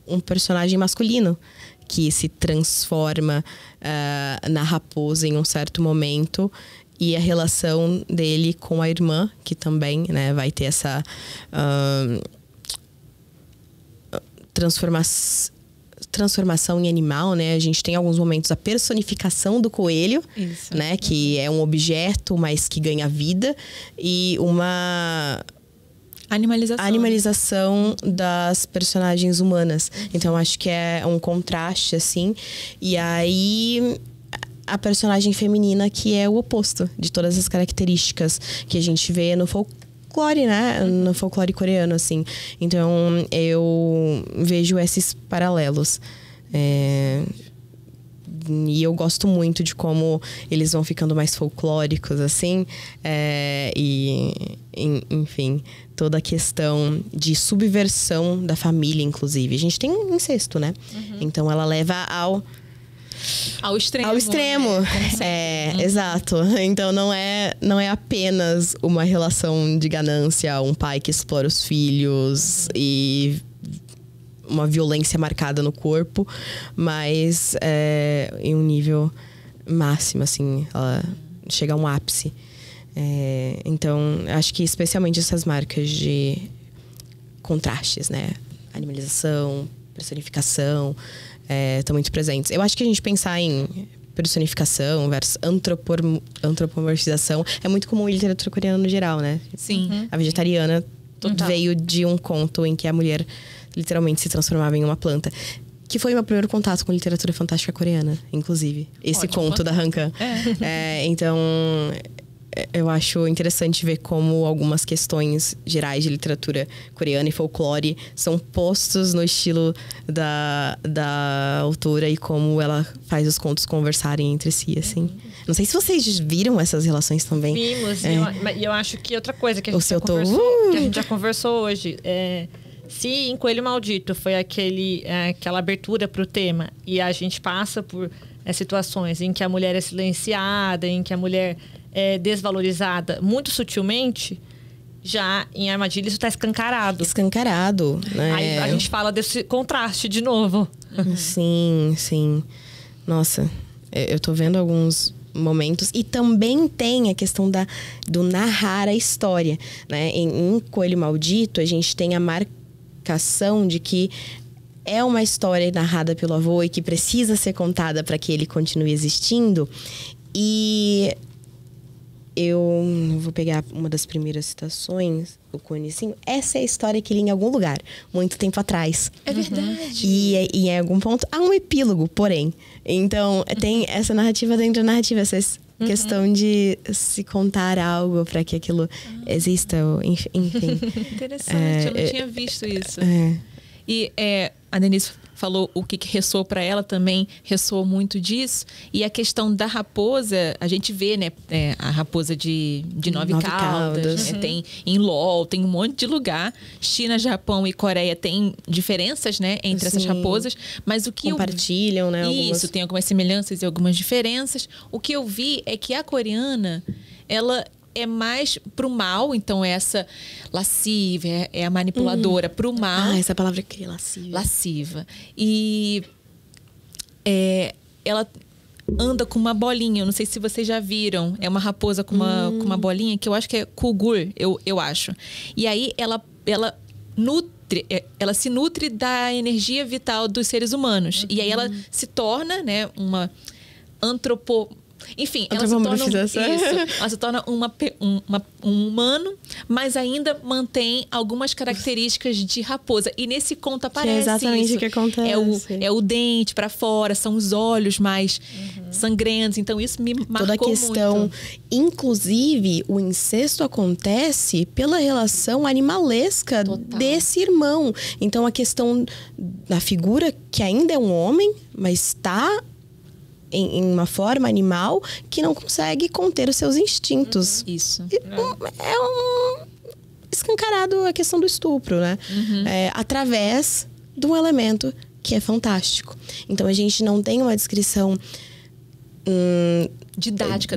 um personagem masculino que se transforma na raposa em um certo momento, e a relação dele com a irmã, que também, né, vai ter essa transformação em animal, né? A gente tem alguns momentos a personificação do coelho, isso, né? Que é um objeto, mas que ganha vida, e uma animalização das personagens humanas. Então, acho que é um contraste, assim. E aí, a personagem feminina, que é o oposto de todas as características que a gente vê no folclore, né? No folclore coreano, assim. Então, eu vejo esses paralelos. E eu gosto muito de como eles vão ficando mais folclóricos, assim. Enfim, toda a questão de subversão da família, inclusive. A gente tem um incesto, né? Então, ela leva ao extremo. Né? Exato. Então não é apenas uma relação de ganância, um pai que explora os filhos e uma violência marcada no corpo, mas em um nível máximo, assim, ela chega a um ápice. Então, acho que especialmente essas marcas de contrastes, né? Animalização, personificação, estão muito presentes. Eu acho que a gente pensar em personificação versus antropomorfização é muito comum em literatura coreana no geral, né? Sim. A Vegetariana veio de um conto em que a mulher literalmente se transformava em uma planta. Que foi o meu primeiro contato com literatura fantástica coreana, inclusive. Esse conto da Han Kang. Então, eu acho interessante ver como algumas questões gerais de literatura coreana e folclore são postos no estilo da autora e como ela faz os contos conversarem entre si, assim. Não sei se vocês viram essas relações também. Vimos, e eu acho que outra coisa que a gente já conversou hoje se em Coelho Maldito foi aquela abertura para o tema e a gente passa por situações em que a mulher é silenciada, em que a mulher é desvalorizada muito sutilmente, já em Armadilha isso está escancarado. Escancarado, né? Aí a gente fala desse contraste de novo. Sim, sim. Nossa, eu tô vendo alguns momentos. E também tem a questão do narrar a história, né? Em Coelho Maldito, a gente tem a marcação de que é uma história narrada pelo avô e que precisa ser contada para que ele continue existindo. E eu vou pegar uma das primeiras citações, o Conicinho. Essa é a história que li em algum lugar, muito tempo atrás. É verdade. E em algum ponto há um epílogo, porém. Então, tem essa narrativa dentro da narrativa, essa questão de se contar algo para que aquilo exista, enfim. Interessante, eu não tinha visto isso. E a Denise falou o que ressoou para ela, também ressoou muito disso. E a questão da raposa, a gente vê, né? A raposa de 9 caudas. Né? Tem em LOL, tem um monte de lugar. China, Japão e Coreia tem diferenças, né? Entre essas raposas. Mas o que compartilham, né? Isso, tem algumas semelhanças e algumas diferenças. O que eu vi é que a coreana, ela é mais pro mal, então essa lasciva, é a manipuladora pro mal. Essa palavra que é lasciva. Lasciva. E ela anda com uma bolinha, eu não sei se vocês já viram, é uma raposa com uma bolinha, que eu acho que é kugur, eu acho. E aí ela se nutre da energia vital dos seres humanos. E aí ela se torna, né, uma Enfim, ela se torna Antropomorfização. ela se torna um humano, mas ainda mantém algumas características de raposa. E nesse conto aparece exatamente isso. o que acontece. É o dente para fora, são os olhos mais sangrentos. Então isso me marcou toda a questão, muito. Inclusive o incesto acontece pela relação animalesca desse irmão. Então a questão da figura que ainda é um homem, mas está em uma forma animal que não consegue conter os seus instintos. Isso. É um escancarado a questão do estupro, né? Através de um elemento que é fantástico. Então a gente não tem uma descrição Didática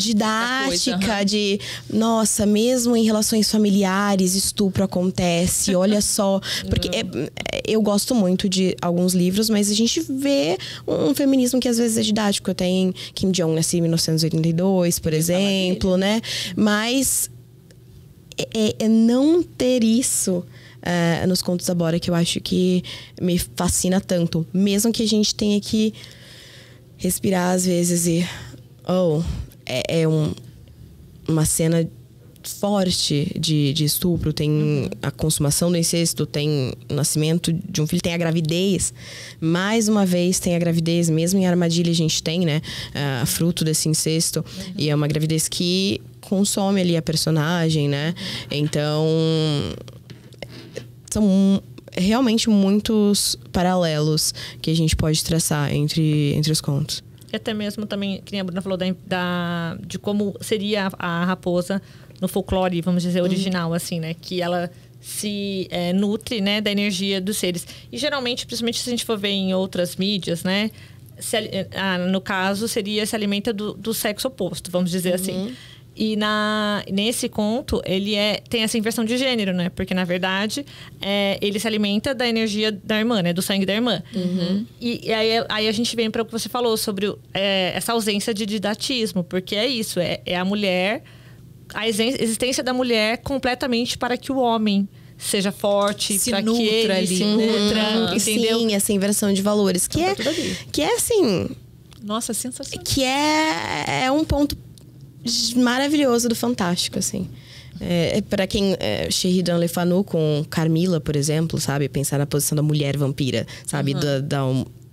de nossa, mesmo em relações familiares estupro acontece, olha só, porque eu gosto muito de alguns livros, mas a gente vê um feminismo que às vezes é didático. Tem Kim Jong nasceu em 1982, por exemplo, né? Mas é não ter isso nos contos da Bora que eu acho que me fascina tanto, mesmo que a gente tenha que respirar às vezes e uma cena forte de estupro, tem a consumação do incesto, tem o nascimento de um filho, tem a gravidez. Mais uma vez tem a gravidez, mesmo em Armadilha a gente tem, né, fruto desse incesto, e é uma gravidez que consome ali a personagem, né? Então são realmente muitos paralelos que a gente pode traçar entre os contos. E até mesmo também, que nem a Bruna falou, de como seria a raposa no folclore, vamos dizer, original, assim, né? Que ela se nutre, né, da energia dos seres. E geralmente, principalmente se a gente for ver em outras mídias, né? No caso, se alimenta do sexo oposto, vamos dizer assim. E nesse conto, ele tem essa inversão de gênero, né? Porque, na verdade, ele se alimenta da energia da irmã, né? Do sangue da irmã. E aí a gente vem para o que você falou sobre essa ausência de didatismo. Porque é isso, é a mulher... A existência da mulher completamente para que o homem seja forte, para que ele se nutra, entendeu? Sim, essa inversão de valores. Que é assim... Nossa, sensacional. Que é um ponto maravilhoso do Fantástico, assim. Para quem... Sheridan Le Fanu com Carmila, por exemplo, sabe? Pensar na posição da mulher vampira, sabe? Da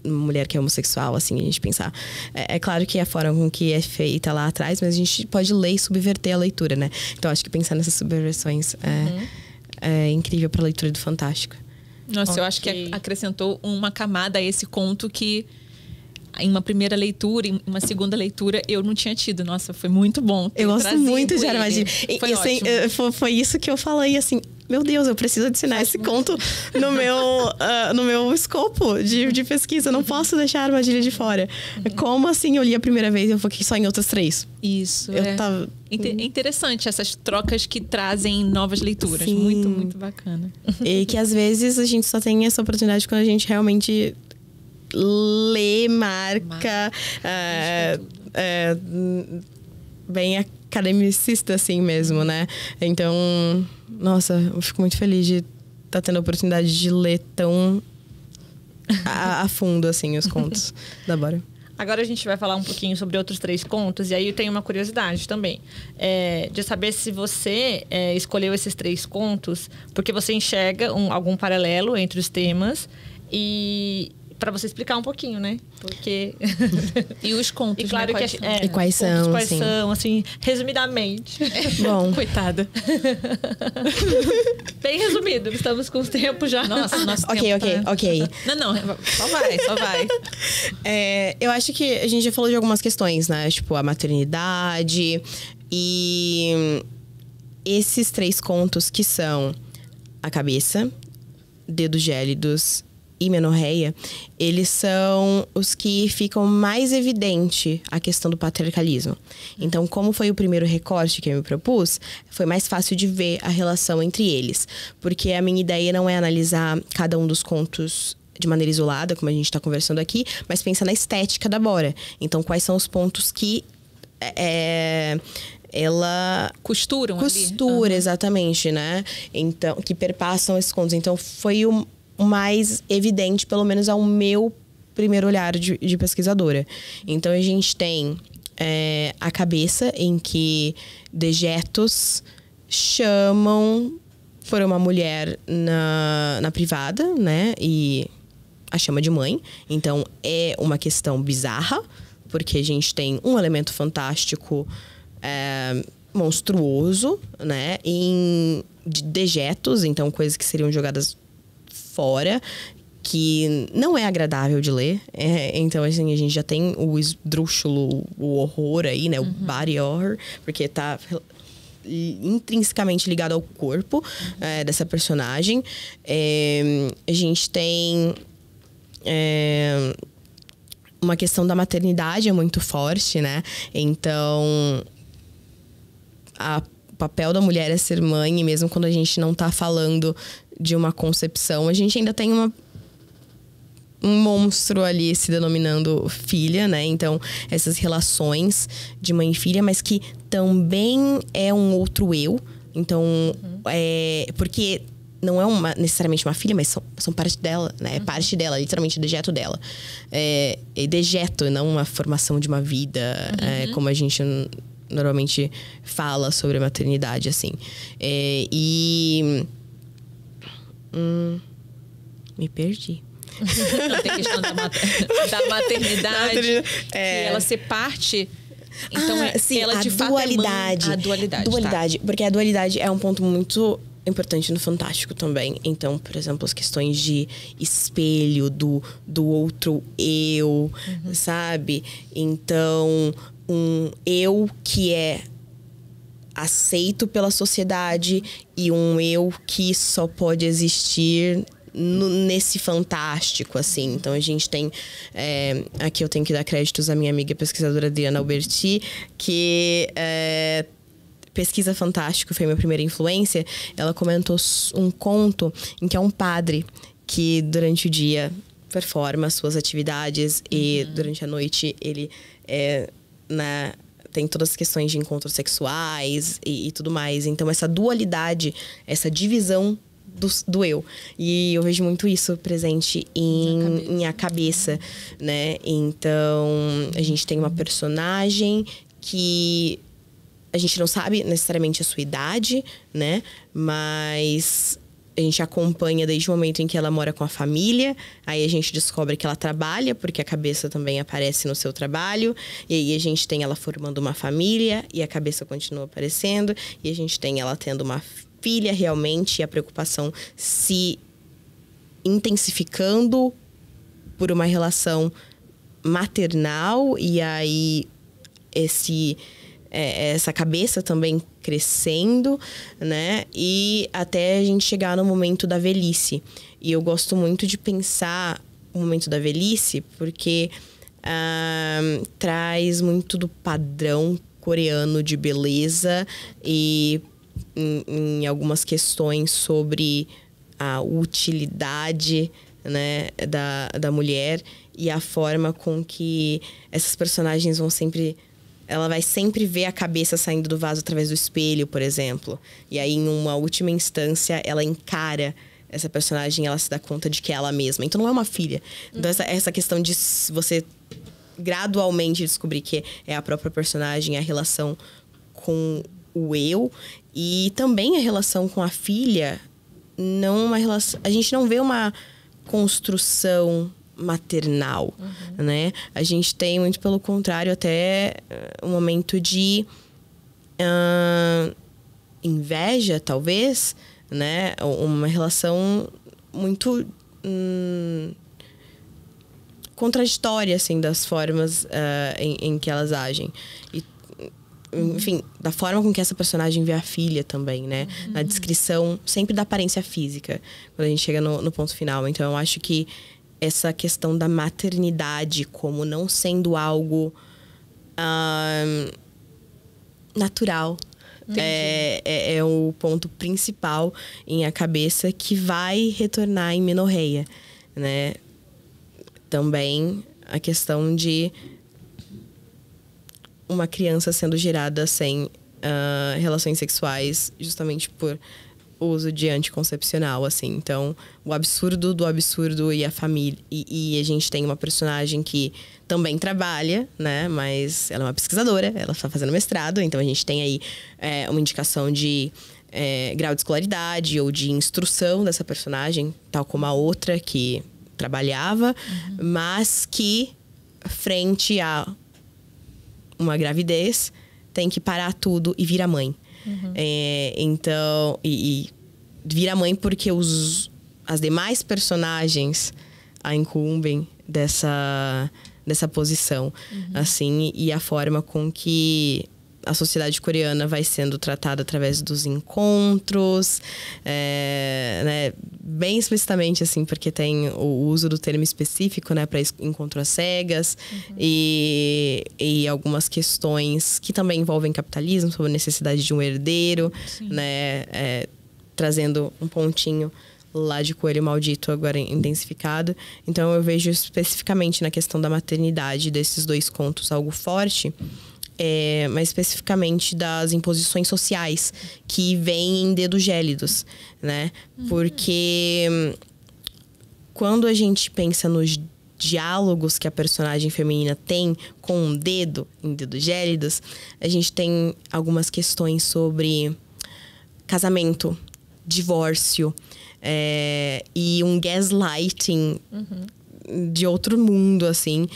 mulher que é homossexual, assim, a gente pensar. É claro que é a forma com que é feita lá atrás, mas a gente pode ler e subverter a leitura, né? Então, acho que pensar nessas subversões é incrível para a leitura do Fantástico. Nossa, eu acho que acrescentou uma camada a esse conto que em uma primeira leitura, em uma segunda leitura, eu não tinha tido. Nossa, foi muito bom. Eu gosto muito de Armadilha. Foi ótimo. Foi isso que eu falei, assim... Meu Deus, eu preciso adicionar esse conto no meu escopo de pesquisa. Eu não posso deixar a Armadilha de fora. Como assim eu li a primeira vez e eu foquei só em outras 3? Isso, tava... É interessante essas trocas que trazem novas leituras. Sim. Muito, muito bacana. E que às vezes a gente só tem essa oportunidade quando a gente realmente lê, marca... bem academicista assim mesmo, né? Então, nossa, eu fico muito feliz de estar tendo a oportunidade de ler tão a fundo assim os contos da Bora. Agora a gente vai falar um pouquinho sobre outros 3 contos. E aí eu tenho uma curiosidade também. De saber se você escolheu esses 3 contos porque você enxerga algum paralelo entre os temas. E para você explicar um pouquinho, né? Porque... E os contos, e claro, né? E quais são, quais são, assim, resumidamente. Bom. Coitada. Bem resumido, estamos com o tempo já. Nosso Ok. Não, só vai. Eu acho que a gente já falou de algumas questões, né? Tipo, a maternidade e esses 3 contos que são A Cabeça, Dedos Gélidos e Menorreia, eles são os que ficam mais evidente a questão do patriarcalismo. Então, como foi o primeiro recorte que eu me propus, foi mais fácil de ver a relação entre eles. Porque a minha ideia não é analisar cada um dos contos de maneira isolada, como a gente está conversando aqui, mas pensar na estética da Bora. Então, quais são os pontos que ela costura, exatamente, né? Então, que perpassam esses contos. Então, foi o mais evidente, pelo menos ao meu primeiro olhar de pesquisadora. Então, a gente tem a cabeça em que dejetos chamam por uma mulher na privada, né? E a chama de mãe. Então, é uma questão bizarra, porque a gente tem um elemento fantástico monstruoso, né? Em dejetos, então coisas que seriam jogadas fora, que não é agradável de ler. Então, assim, a gente já tem o esdrúxulo, o horror aí, né? O body horror, porque tá intrinsecamente ligado ao corpo dessa personagem. A gente tem uma questão da maternidade muito forte, né? Então, o papel da mulher é ser mãe, e mesmo quando a gente não tá falando de uma concepção, a gente ainda tem um monstro ali se denominando filha, né? Então, essas relações de mãe e filha, mas que também é um outro eu. Então, porque não é necessariamente uma filha, mas são parte dela, né? É parte dela, literalmente, dejeto dela. É dejeto, não uma formação de uma vida, como a gente normalmente fala sobre a maternidade, assim. Me perdi. Não, tem questão da maternidade, que ela ser parte. Então, sim, ela de fato dualidade. A dualidade. Porque a dualidade é um ponto muito importante no Fantástico também. Então, por exemplo, as questões de espelho do outro eu, sabe? Então, um eu que é aceito pela sociedade e um eu que só pode existir nesse fantástico, assim. Então, a gente tem... aqui eu tenho que dar créditos à minha amiga pesquisadora Adriana Alberti, que pesquisa Fantástico, foi minha primeira influência. Ela comentou um conto em que é um padre que, durante o dia, performa suas atividades e, durante a noite, ele tem todas as questões de encontros sexuais e tudo mais. Então, essa dualidade, essa divisão do eu. E eu vejo muito isso presente em A Cabeça, né? Então, a gente tem uma personagem que a gente não sabe necessariamente a sua idade, né? Mas a gente acompanha desde o momento em que ela mora com a família. Aí a gente descobre que ela trabalha, porque a cabeça também aparece no seu trabalho. E aí a gente tem ela formando uma família e a cabeça continua aparecendo. E a gente tem ela tendo uma filha realmente, e a preocupação se intensificando por uma relação maternal. E aí essa cabeça também crescendo, né? E até a gente chegar no momento da velhice. E eu gosto muito de pensar o momento da velhice, porque traz muito do padrão coreano de beleza e em algumas questões sobre a utilidade, né, da mulher e a forma com que essas personagens vão sempre... Ela vai sempre ver a cabeça saindo do vaso através do espelho, por exemplo. E aí, em uma última instância, ela encara essa personagem e ela se dá conta de que é ela mesma. Então, não é uma filha. Então, essa questão de você gradualmente descobrir que é a própria personagem, a relação com o eu. E também a relação com a filha, não uma relação... A gente não vê uma construção maternal, né? A gente tem, muito pelo contrário, até um momento de inveja, talvez, né? Uma relação muito contraditória, assim, das formas em que elas agem. E, enfim, da forma com que essa personagem vê a filha também, né? Na descrição, sempre da aparência física, quando a gente chega no ponto final. Então, eu acho que essa questão da maternidade como não sendo algo natural é o ponto principal em A Cabeça, que vai retornar em Menorreia, né? Também a questão de uma criança sendo gerada sem relações sexuais, justamente por uso de anticoncepcional, assim. Então, o absurdo do absurdo e a família... E a gente tem uma personagem que também trabalha, né? Mas ela é uma pesquisadora, ela está fazendo mestrado. Então, a gente tem aí uma indicação de grau de escolaridade ou de instrução dessa personagem, tal como a outra que trabalhava, mas que, frente a uma gravidez, tem que parar tudo e virar mãe. Então, e vira mãe porque as demais personagens a incumbem dessa posição. Assim, e a forma com que a sociedade coreana vai sendo tratada através dos encontros, né, bem explicitamente, assim, porque tem o uso do termo específico, né, para encontro às cegas, e algumas questões que também envolvem capitalismo, sobre a necessidade de um herdeiro, né, trazendo um pontinho lá de Coelho Maldito, agora intensificado. Então, eu vejo especificamente na questão da maternidade desses dois contos algo forte, mas especificamente das imposições sociais que vêm em Dedos Gélidos, né? Porque quando a gente pensa nos diálogos que a personagem feminina tem com um dedo em Dedos Gélidos, a gente tem algumas questões sobre casamento, divórcio, e um gaslighting de outro mundo, assim.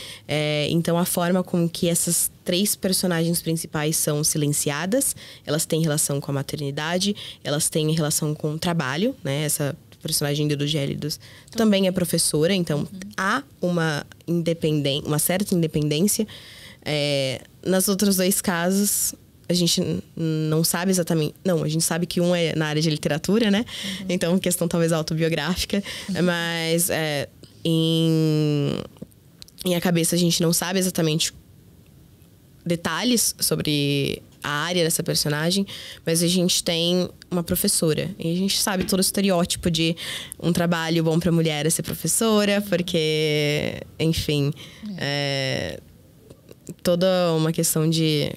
Então, a forma com que essas 3 personagens principais são silenciadas, elas têm relação com a maternidade, elas têm relação com o trabalho, né? Essa personagem de Dedos Gélidos também é professora, então há uma certa independência. Nas outros 2 casos, a gente não sabe exatamente... Não, a gente sabe que um é na área de literatura, né? Então, questão talvez autobiográfica. Mas em A Cabeça, a gente não sabe exatamente detalhes sobre a área dessa personagem, mas a gente tem uma professora. E a gente sabe todo o estereótipo de um trabalho bom para mulher é ser professora, porque, enfim, toda uma questão de...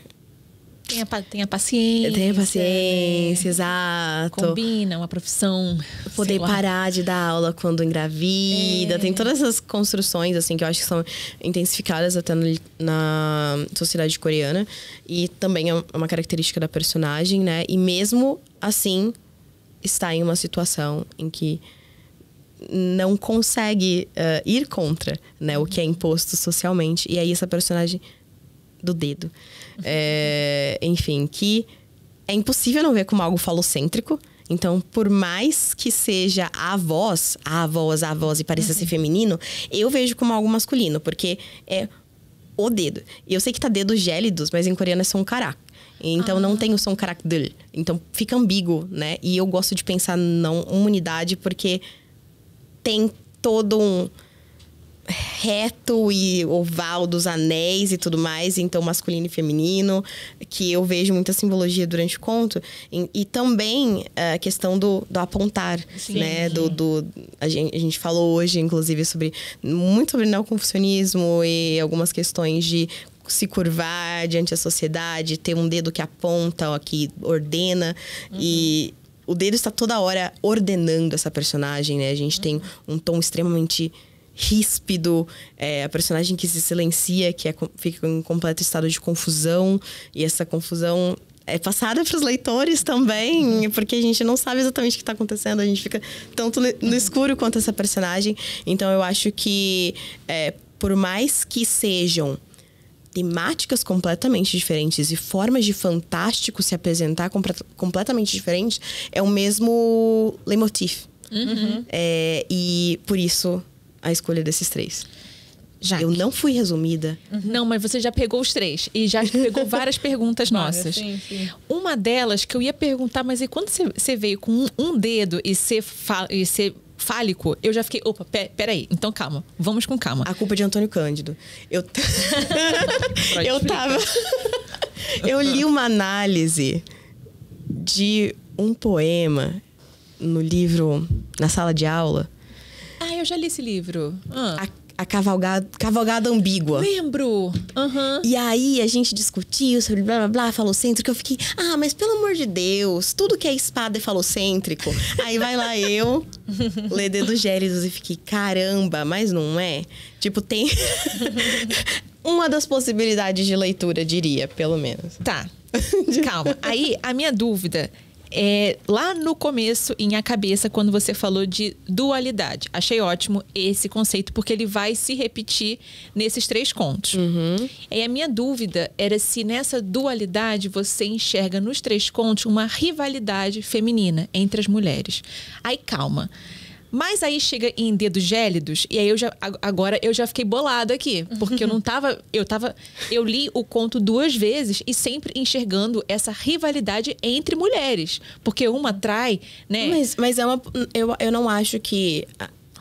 Tenha paciência. Tenha paciência, exato. Combina uma profissão. Poder parar de dar aula quando engravida. Tem todas essas construções, assim, que eu acho que são intensificadas até na sociedade coreana. E também é uma característica da personagem, né? E mesmo assim, está em uma situação em que não consegue ir contra, né? O que é imposto socialmente. E aí, essa personagem do dedo. Enfim, que é impossível não ver como algo falocêntrico. Então, por mais que seja a voz e pareça ser feminino, eu vejo como algo masculino, porque é o dedo. E eu sei que tá Dedos Gélidos, mas em coreano é sonkarak. Então, não tem o sonkarak dele. Então, fica ambíguo, né? E eu gosto de pensar não uma unidade, porque tem todo um reto e oval dos anéis e tudo mais, então masculino e feminino, que eu vejo muita simbologia durante o conto. E também a questão do apontar, né? A gente falou hoje, inclusive, muito sobre neoconfucionismo e algumas questões de se curvar diante da sociedade, ter um dedo que aponta, que ordena. E o dedo está toda hora ordenando essa personagem, né? A gente tem um tom extremamente ríspido, a personagem que se silencia, que fica em completo estado de confusão, e essa confusão é passada para os leitores também, porque a gente não sabe exatamente o que está acontecendo, a gente fica tanto no escuro quanto essa personagem. Então, eu acho que, por mais que sejam temáticas completamente diferentes e formas de Fantástico se apresentar completamente diferentes, é o mesmo leitmotiv. E, por isso, a escolha desses 3. Eu não fui resumida. Não, mas você já pegou os 3. E já pegou várias perguntas nossas. Sim. Uma delas que eu ia perguntar, mas e quando você veio com um dedo e ser fálico, eu já fiquei... Opa, peraí. Então, calma. Vamos com calma. A culpa é de Antônio Cândido. Eu li uma análise de um poema no livro Na Sala de Aula. Eu já li esse livro. a cavalgada ambígua. Lembro! Uhum. E aí a gente discutiu sobre blá blá blá, falocêntrico. Eu fiquei, mas pelo amor de Deus, tudo que é espada é falocêntrico. Aí vai lá eu, ler Dedos Gélidos e fiquei, caramba, mas não é? Tipo, tem uma das possibilidades de leitura, diria, pelo menos. Tá, calma. Aí, a minha dúvida lá no começo, em A Cabeça, quando você falou de dualidade. Achei ótimo esse conceito, porque ele vai se repetir nesses 3 contos. E a minha dúvida era se nessa dualidade você enxerga nos 3 contos uma rivalidade feminina entre as mulheres. Aí, calma. Mas aí chega em Dedos Gélidos, e aí agora eu já fiquei bolada aqui. Porque eu não tava... Eu li o conto 2 vezes e sempre enxergando essa rivalidade entre mulheres. Porque uma atrai, né? Mas eu não acho que...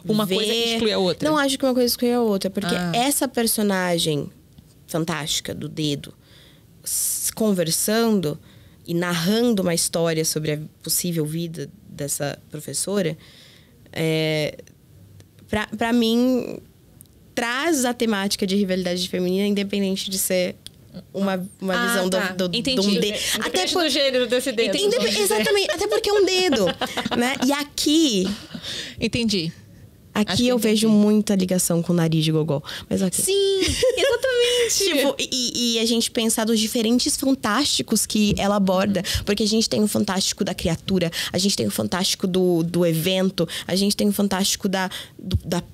Uma coisa exclui a outra. Não acho que uma coisa exclui a outra. Porque essa personagem fantástica do Dedo, conversando e narrando uma história sobre a possível vida dessa professora... Pra mim, traz a temática de rivalidade feminina, independente de ser uma visão do dedo. Até do gênero desse dedo. Exatamente, até porque é um dedo, né? E aqui... Entendi. Aqui eu vejo muita ligação com o nariz de gogó. Mas okay. Sim, exatamente. Tipo, e a gente pensar dos diferentes fantásticos que ela aborda. Porque a gente tem o fantástico da criatura, a gente tem o fantástico do evento, a gente tem o fantástico da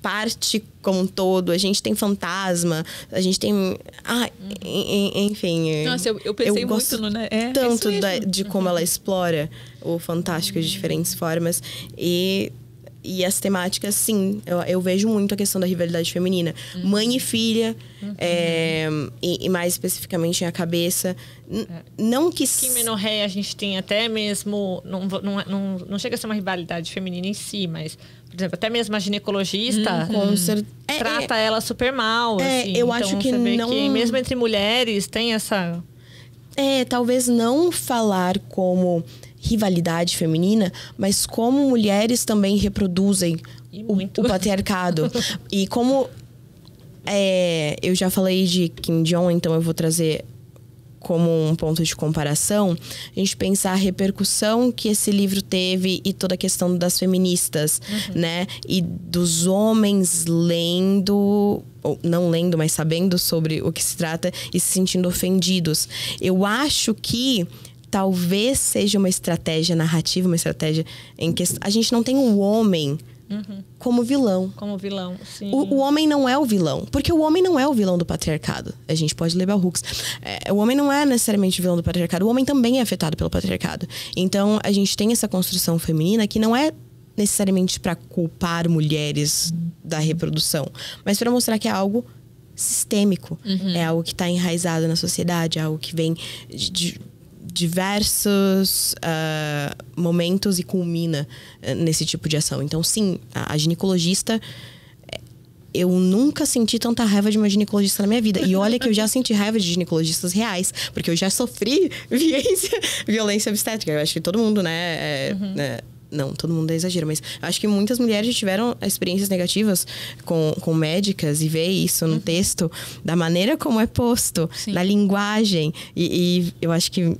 parte como um todo, a gente tem fantasma, a gente tem... enfim... Nossa, eu pensei muito no... Tanto de como ela explora o fantástico de diferentes formas. E as temáticas, sim, eu vejo muito a questão da rivalidade feminina. Mãe e filha, e mais especificamente em A Cabeça. Não que... Kimi no Rei, a gente tem até mesmo... Não chega a ser uma rivalidade feminina em si, mas... Por exemplo, até mesmo a ginecologista trata ela super mal. Assim. Eu então, acho que você vê não... que mesmo entre mulheres tem essa... talvez não falar como... rivalidade feminina, mas como mulheres também reproduzem o patriarcado. E como eu já falei de Kim Jong, então eu vou trazer como um ponto de comparação, a gente pensar a repercussão que esse livro teve e toda a questão das feministas, né? E dos homens lendo, ou não lendo, mas sabendo sobre o que se trata e se sentindo ofendidos. Eu acho que talvez seja uma estratégia narrativa, uma estratégia em que a gente não tem o homem como vilão. Como vilão, sim. O homem não é o vilão. Porque o homem não é o vilão do patriarcado. A gente pode ler Bell Hooks. O homem não é necessariamente o vilão do patriarcado. O homem também é afetado pelo patriarcado. Então, a gente tem essa construção feminina que não é necessariamente para culpar mulheres da reprodução, mas para mostrar que é algo sistêmico. É algo que está enraizado na sociedade, é algo que vem de diversos momentos e culmina nesse tipo de ação. Então, sim, a ginecologista... Eu nunca senti tanta raiva de uma ginecologista na minha vida. E olha que eu já senti raiva de ginecologistas reais. Porque eu já sofri violência obstétrica. Eu acho que todo mundo, né... não, todo mundo é exagero, mas acho que muitas mulheres tiveram experiências negativas com médicas e ver isso no texto, da maneira como é posto, na linguagem. E eu acho que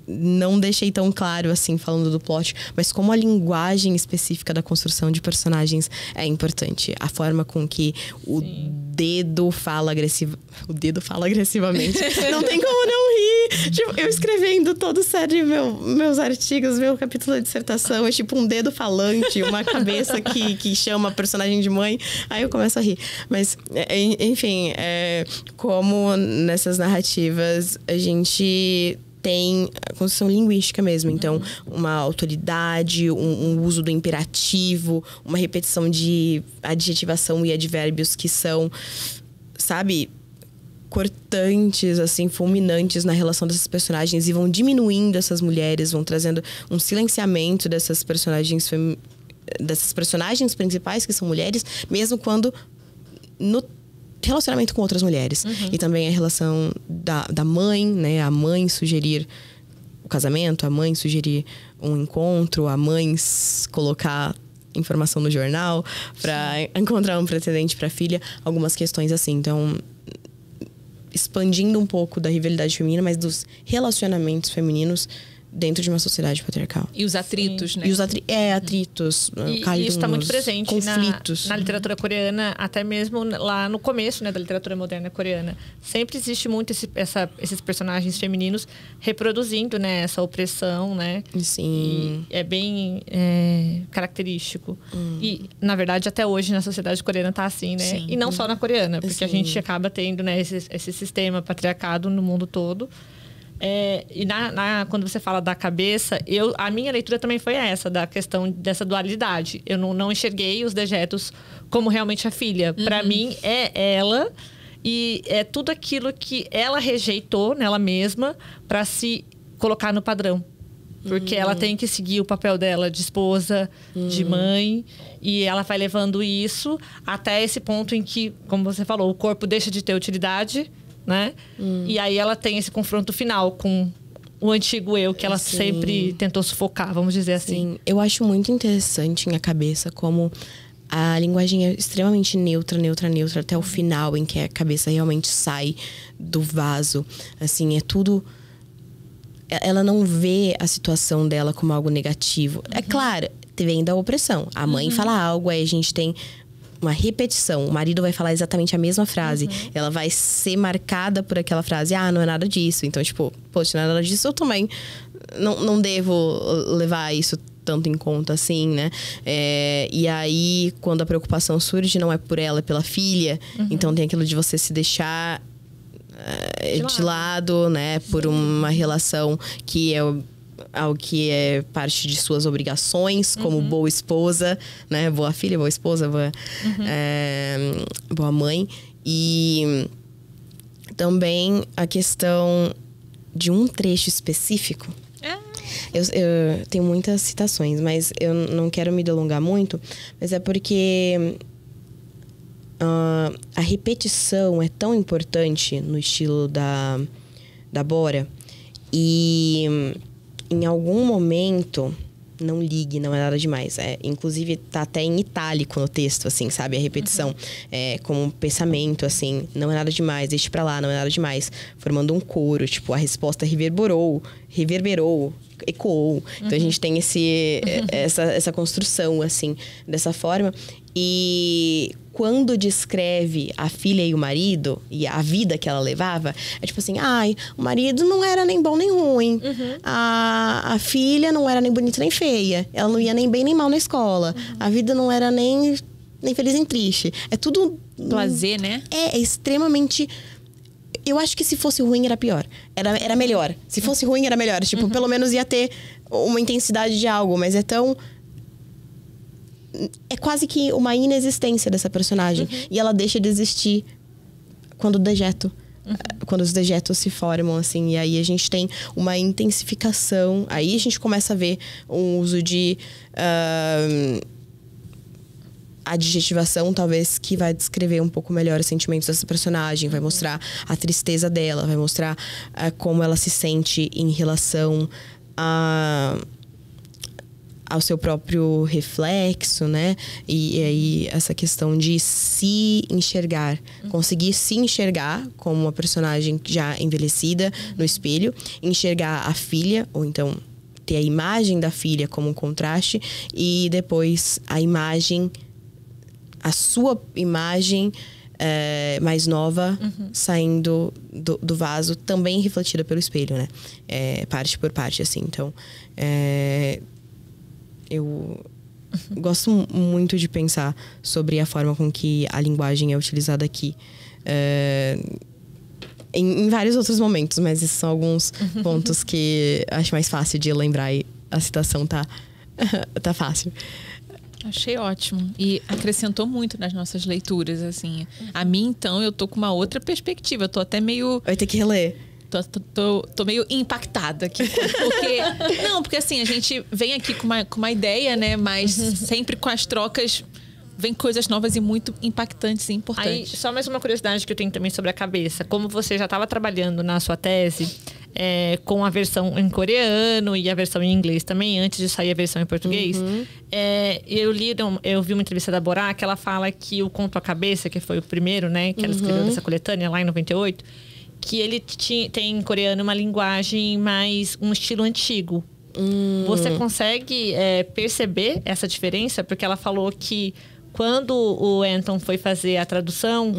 não deixei tão claro, assim, falando do plot, mas como a linguagem específica da construção de personagens é importante. A forma com que o dedo fala agressivamente. Não tem como não rir. Tipo, eu escrevendo todo sério meus artigos, meu capítulo de dissertação, é tipo um dedo falante, uma cabeça que chama a personagem de mãe. Aí eu começo a rir. Mas, enfim, como nessas narrativas a gente... tem a construção linguística mesmo. Então, uma autoridade, um uso do imperativo, uma repetição de adjetivação e advérbios que são, sabe, cortantes, assim, fulminantes na relação dessas personagens e vão diminuindo essas mulheres, vão trazendo um silenciamento dessas personagens principais, que são mulheres, mesmo quando no relacionamento com outras mulheres. E também a relação da mãe, né? A mãe sugerir o casamento, a mãe sugerir um encontro, a mãe colocar informação no jornal, para encontrar um precedente para a filha, algumas questões assim. Então, expandindo um pouco da rivalidade feminina, mas dos relacionamentos femininos dentro de uma sociedade patriarcal. E os atritos, né? E os atritos, e isso está muito presente conflitos. Na literatura coreana, até mesmo lá no começo, né, da literatura moderna coreana. Sempre existe muito esses personagens femininos reproduzindo, né, essa opressão, né? Sim. E é bem característico. E, na verdade, até hoje na sociedade coreana tá assim, né? Sim. E não só na coreana, porque Sim. a gente acaba tendo, né, esse sistema patriarcado no mundo todo. E quando você fala da cabeça, a minha leitura também foi essa, da questão dessa dualidade. Eu não enxerguei os dejetos como realmente a filha. Para mim, é ela e é tudo aquilo que ela rejeitou nela mesma para se colocar no padrão. Porque ela tem que seguir o papel dela de esposa, de mãe. E ela vai levando isso até esse ponto em que, como você falou, o corpo deixa de ter utilidade, né? E aí ela tem esse confronto final com o antigo eu que ela sempre tentou sufocar, vamos dizer assim. Sim, eu acho muito interessante em A Cabeça como a linguagem é extremamente neutra até o final, em que a cabeça realmente sai do vaso. Assim, é tudo... Ela não vê a situação dela como algo negativo. É claro, vem da opressão. A mãe fala algo, aí a gente tem uma repetição. O marido vai falar exatamente a mesma frase. Ela vai ser marcada por aquela frase. Ah, não é nada disso. Então, tipo, poxa, não é nada disso. Eu também não devo levar isso tanto em conta assim, né? E aí, quando a preocupação surge, não é por ela, é pela filha. Então, tem aquilo de você se deixar de lado, né? Por uma relação que é algo que é parte de suas obrigações como boa esposa, né? Boa filha, boa esposa, boa mãe. E também a questão de um trecho específico. Eu tenho muitas citações, mas eu não quero me delongar muito. Mas é porque a repetição é tão importante no estilo da Bora. E em algum momento, não ligue, não é nada demais. Inclusive, tá até em itálico no texto, assim, sabe? A repetição. Como um pensamento, assim, não é nada demais, deixe pra lá, não é nada demais. Formando um coro, tipo, a resposta reverberou, ecoou. Então, a gente tem essa construção, assim, dessa forma. E quando descreve a filha e o marido e a vida que ela levava, é tipo assim, o marido não era nem bom nem ruim. A filha não era nem bonita nem feia. Ela não ia nem bem nem mal na escola. A vida não era nem feliz nem triste. É tudo... Prazer, né? É extremamente... Eu acho que se fosse ruim era pior. Era melhor. Se fosse ruim era melhor. Tipo, pelo menos ia ter uma intensidade de algo. Mas é tão... É quase que uma inexistência dessa personagem. E ela deixa de existir quando quando os dejetos se formam, assim. E aí a gente tem uma intensificação. Aí a gente começa a ver um uso de adjetivação, talvez, que vai descrever um pouco melhor os sentimentos dessa personagem. Vai mostrar a tristeza dela. Vai mostrar como ela se sente em relação ao seu próprio reflexo, né? E aí essa questão de se enxergar, conseguir se enxergar como uma personagem já envelhecida no espelho, enxergar a filha, ou então ter a imagem da filha como um contraste, e depois a sua imagem mais nova saindo do vaso, também refletida pelo espelho, né? Parte por parte, assim. Então, eu gosto muito de pensar sobre a forma com que a linguagem é utilizada aqui. Em vários outros momentos, mas esses são alguns pontos que acho mais fácil de lembrar, e a citação tá fácil. Achei ótimo. E acrescentou muito nas nossas leituras, assim. A mim, então, eu tô com uma outra perspectiva. Eu tô até meio... Vai ter que reler. Tô meio impactada aqui. Porque assim, a gente vem aqui com uma ideia, né? Mas sempre com as trocas vem coisas novas e muito impactantes e importantes. Aí, só mais uma curiosidade que eu tenho também sobre a cabeça. Como você já estava trabalhando na sua tese, com a versão em coreano e a versão em inglês também, antes de sair a versão em português. Eu vi uma entrevista da Borá que ela fala que o Conto à Cabeça, que foi o primeiro, né, que ela escreveu dessa coletânea lá em 98, que ele tem em coreano uma linguagem mais um estilo antigo. Você consegue perceber essa diferença? Porque ela falou que quando o Anton foi fazer a tradução,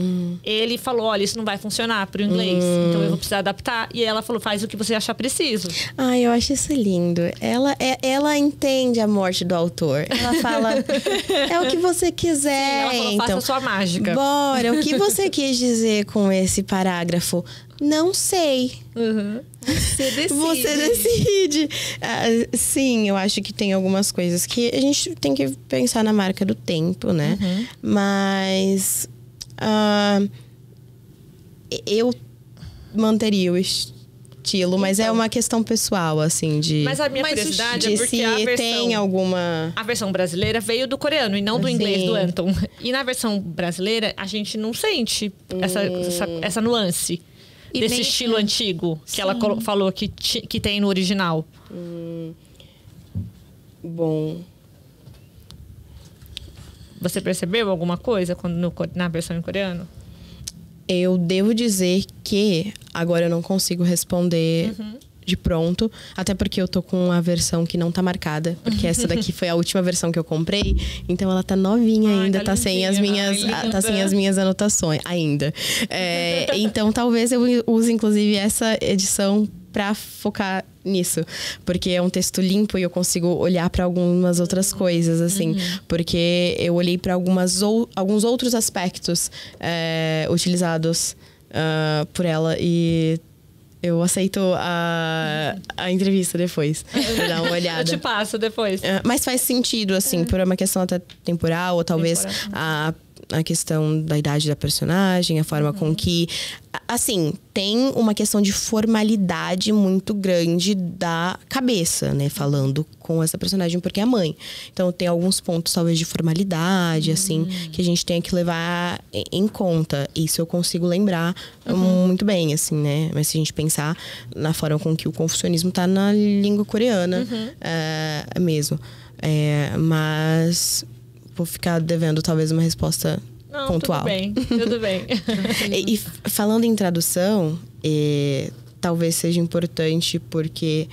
ele falou, olha, isso não vai funcionar pro inglês, então eu vou precisar adaptar. E ela falou, faz o que você achar preciso. Ai, eu acho isso lindo. Ela entende a morte do autor. Ela fala, é o que você quiser. Sim, ela falou, então, faça a sua mágica. Bora, o que você quis dizer com esse parágrafo? Não sei. Você decide. Você decide. Sim, eu acho que tem algumas coisas que a gente tem que pensar na marca do tempo, né? Mas eu manteria o estilo, mas é uma questão pessoal, assim, de... Mas a minha curiosidade é porque se a versão... tem alguma... A versão brasileira veio do coreano e não do inglês do Anton. E na versão brasileira, a gente não sente essa nuance. E desse estilo antigo que ela falou que tem no original. Bom. Você percebeu alguma coisa na versão em coreano? Eu devo dizer que agora eu não consigo responder de pronto, até porque eu tô com a versão que não tá marcada, porque essa daqui foi a última versão que eu comprei, então ela tá novinha ainda, tá sem as minhas anotações ainda. Então talvez eu use inclusive essa edição para focar nisso, porque é um texto limpo e eu consigo olhar para algumas outras coisas, assim, porque eu olhei para alguns outros aspectos utilizados por ela e eu aceito a entrevista depois, pra dar uma olhada. Eu te passo depois. Mas faz sentido, assim, por uma questão até temporal, ou talvez a questão da idade da personagem, a forma com que... Assim, tem uma questão de formalidade muito grande da cabeça, né? Falando com essa personagem, porque é a mãe. Então, tem alguns pontos, talvez, de formalidade, assim, que a gente tem que levar em conta. Isso eu consigo lembrar muito bem, assim, né? Mas se a gente pensar na forma com que o confucionismo tá na língua coreana mesmo. Mas vou ficar devendo, talvez, uma resposta pontual. Tudo bem. E falando em tradução, talvez seja importante porque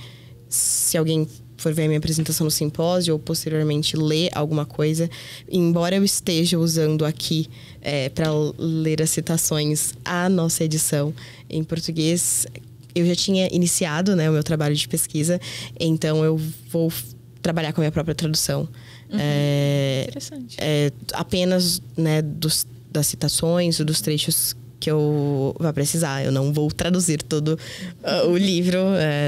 se alguém for ver a minha apresentação no simpósio ou posteriormente ler alguma coisa, embora eu esteja usando aqui para ler as citações a nossa edição em português, eu já tinha iniciado, né, o meu trabalho de pesquisa, então eu vou trabalhar com a minha própria tradução. Interessante. Apenas, né, das citações, dos trechos que eu vou precisar. Eu não vou traduzir todo o livro,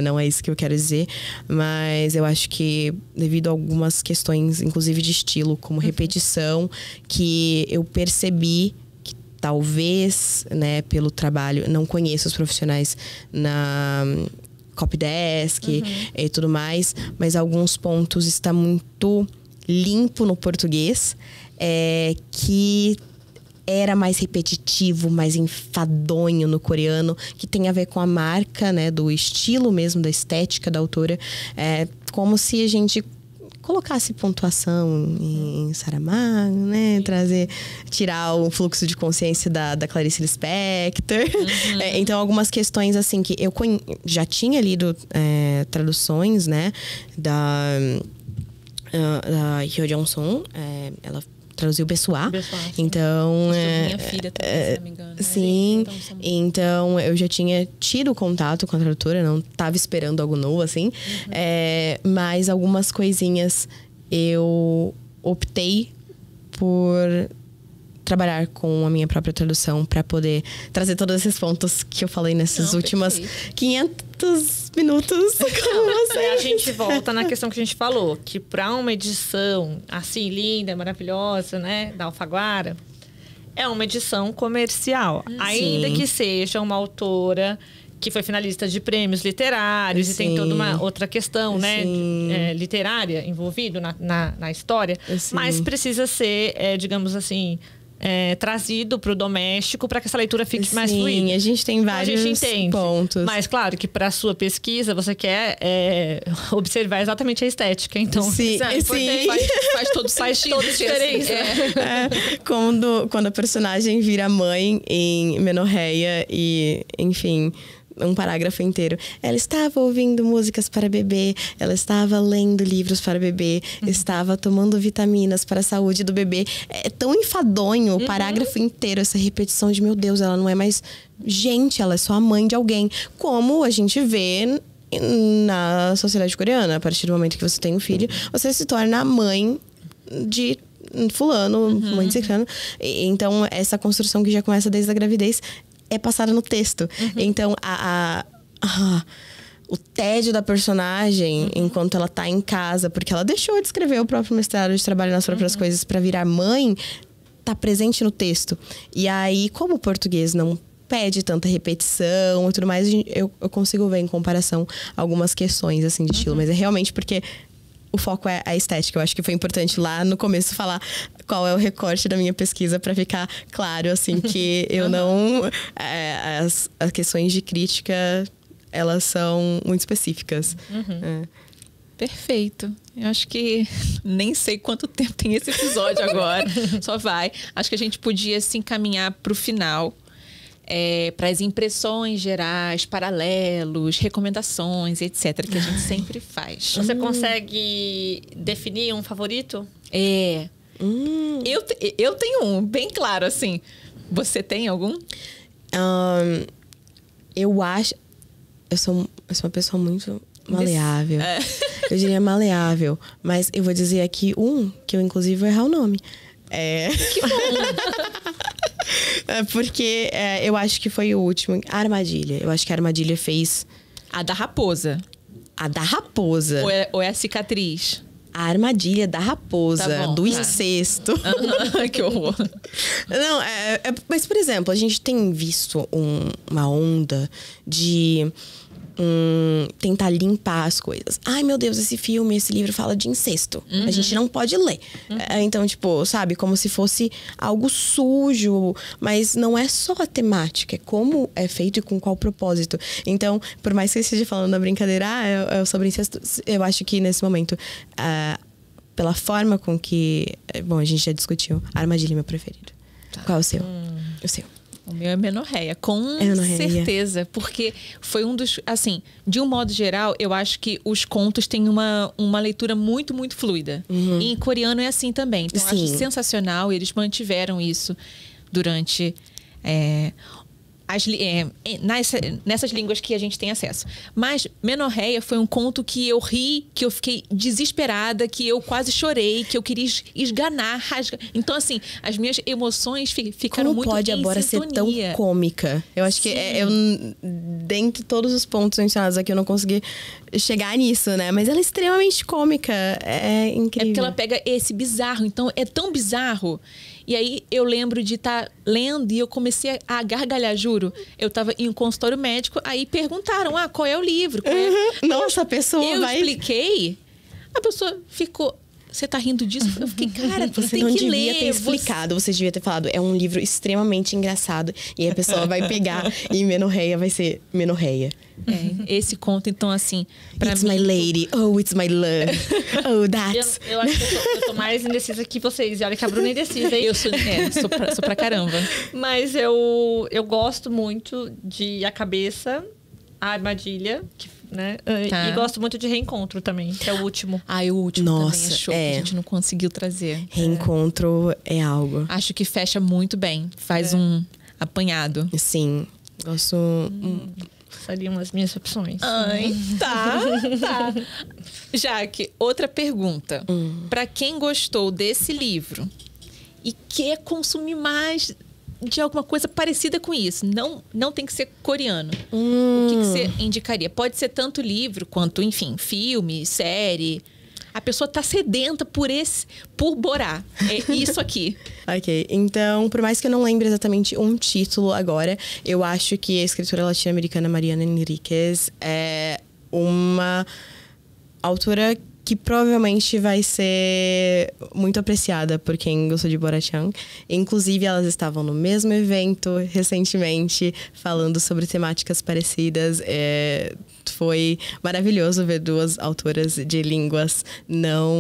não é isso que eu quero dizer. Mas eu acho que devido a algumas questões, inclusive de estilo, como repetição, que eu percebi que talvez, né, pelo trabalho, não conheço os profissionais na Copydesk e tudo mais, mas alguns pontos está muito limpo no português, que era mais repetitivo, mais enfadonho no coreano, que tem a ver com a marca, né, do estilo mesmo, da estética da autora. Como se a gente colocasse pontuação em Saramago, né? Tirar o fluxo de consciência da Clarice Lispector. Então, algumas questões, assim, que eu já tinha lido traduções, né? Da Hyo Jong-sung. Ela traduziu Bessoá. Então, minha filha também, se não me engano. Sim. Então, eu já tinha tido contato com a tradutora, não estava esperando algo novo, assim. Mas algumas coisinhas eu optei por trabalhar com a minha própria tradução para poder trazer todos esses pontos que eu falei nessas últimas 500 minutos com vocês. A gente volta na questão que a gente falou, que para uma edição assim linda, maravilhosa, né, da Alfaguara, é uma edição comercial, ainda que seja uma autora que foi finalista de prêmios literários e tem toda uma outra questão, né, literária envolvida na história, mas precisa ser, digamos assim, trazido para o doméstico para que essa leitura fique mais fluida. Sim, a gente tem vários a gente entende, pontos. Mas claro que para a sua pesquisa você quer observar exatamente a estética. Então, sim. Faz todo faz toda a diferença. Quando a personagem vira mãe em Menorreia e, enfim, um parágrafo inteiro. Ela estava ouvindo músicas para bebê, ela estava lendo livros para bebê, estava tomando vitaminas para a saúde do bebê. É tão enfadonho o parágrafo inteiro, essa repetição de, meu Deus, ela não é mais gente, ela é só a mãe de alguém. Como a gente vê na sociedade coreana. A partir do momento que você tem um filho, você se torna a mãe de fulano, mãe de ciclano. Então, essa construção que já começa desde a gravidez é passada no texto. Então, o tédio da personagem, enquanto ela tá em casa, porque ela deixou de escrever o próprio mestrado, de trabalhar nas próprias coisas para virar mãe, tá presente no texto. E aí, como o português não pede tanta repetição e tudo mais, eu consigo ver em comparação algumas questões, assim, de estilo. Mas é realmente porque o foco é a estética. Eu acho que foi importante lá no começo falar qual é o recorte da minha pesquisa para ficar claro, assim, que eu não... as questões de crítica, elas são muito específicas. Perfeito. Eu acho que nem sei quanto tempo tem esse episódio agora. Só vai. Acho que a gente podia se encaminhar para o final. Para as impressões gerais, paralelos, recomendações, etc., que a gente sempre faz. Você consegue definir um favorito? Eu tenho um, bem claro, assim. Você tem algum? Eu acho... Eu sou uma pessoa muito maleável. Eu diria maleável. Mas eu vou dizer aqui que eu, inclusive, vou errar o nome. Que bom! Porque eu acho que foi o último. A Armadilha. Eu acho que a Armadilha fez... A da raposa. A da raposa. Ou é a cicatriz? A Armadilha da raposa. Tá bom, do incesto. Que horror. Não, mas, por exemplo, a gente tem visto uma onda de... tentar limpar as coisas. Ai, meu Deus, esse livro fala de incesto. A gente não pode ler. Então, tipo, sabe? Como se fosse algo sujo. Mas não é só a temática. É como é feito e com qual propósito. Então, por mais que eu esteja falando na brincadeira, é sobre incesto, eu acho que nesse momento, pela forma com que... Bom, a gente já discutiu. A Armadilha é meu preferido. Qual é o seu? O seu. O meu é Menorreia, com Menorreia. certeza. Porque foi um dos... Assim, de um modo geral, eu acho que os contos têm uma leitura muito, muito fluida. E em coreano é assim também. Então, eu acho sensacional. Eles mantiveram isso durante... nessas línguas que a gente tem acesso. Mas Menorreia foi um conto que eu ri, que eu fiquei desesperada, que eu quase chorei, que eu queria esganar, rasgar. Então, assim, as minhas emoções ficaram Como muito pode em agora sintonia. ser tão cômica? Eu acho que dentre todos os pontos mencionados aqui, eu não consegui chegar nisso, né? Mas ela é extremamente cômica. É incrível. É porque ela pega esse bizarro. Então, é tão bizarro. E aí, eu lembro de estar lendo e eu comecei a gargalhar, juro. Eu estava em um consultório médico, aí perguntaram, qual é o livro? Nossa, a pessoa eu vai... expliquei, a pessoa ficou... Você tá rindo disso? Eu fiquei, cara, você tem não que devia ler. ter explicado, você devia ter falado. É um livro extremamente engraçado. E aí a pessoa vai pegar e Menorreia vai ser Menorreia. Esse conto, então, assim... It's my lady. Oh, it's my love. Oh, that's... Eu acho que eu tô mais indecisa que vocês. E olha que a Bruna é indecisa, hein? Eu sou pra caramba. Mas eu gosto muito de A Cabeça, A Armadilha, né? Tá. E gosto muito de Reencontro também, que é o último. O último Nossa, também é show, que a gente não conseguiu trazer. Reencontro é algo. Acho que fecha muito bem. Faz um apanhado. Sim. Gosto... Seriam as minhas opções. Ai, tá. Jaque, outra pergunta. Pra quem gostou desse livro e quer consumir mais de alguma coisa parecida com isso, não tem que ser coreano. O que você indicaria? Pode ser tanto livro quanto, enfim, filme, série. A pessoa tá sedenta por Borá. É isso aqui. Ok, então, por mais que eu não lembre exatamente um título agora, eu acho que a escritora latino-americana Mariana Enríquez é uma autora que provavelmente vai ser muito apreciada por quem gostou de Bora-chan. Inclusive, elas estavam no mesmo evento recentemente, falando sobre temáticas parecidas. Foi maravilhoso ver duas autoras de línguas não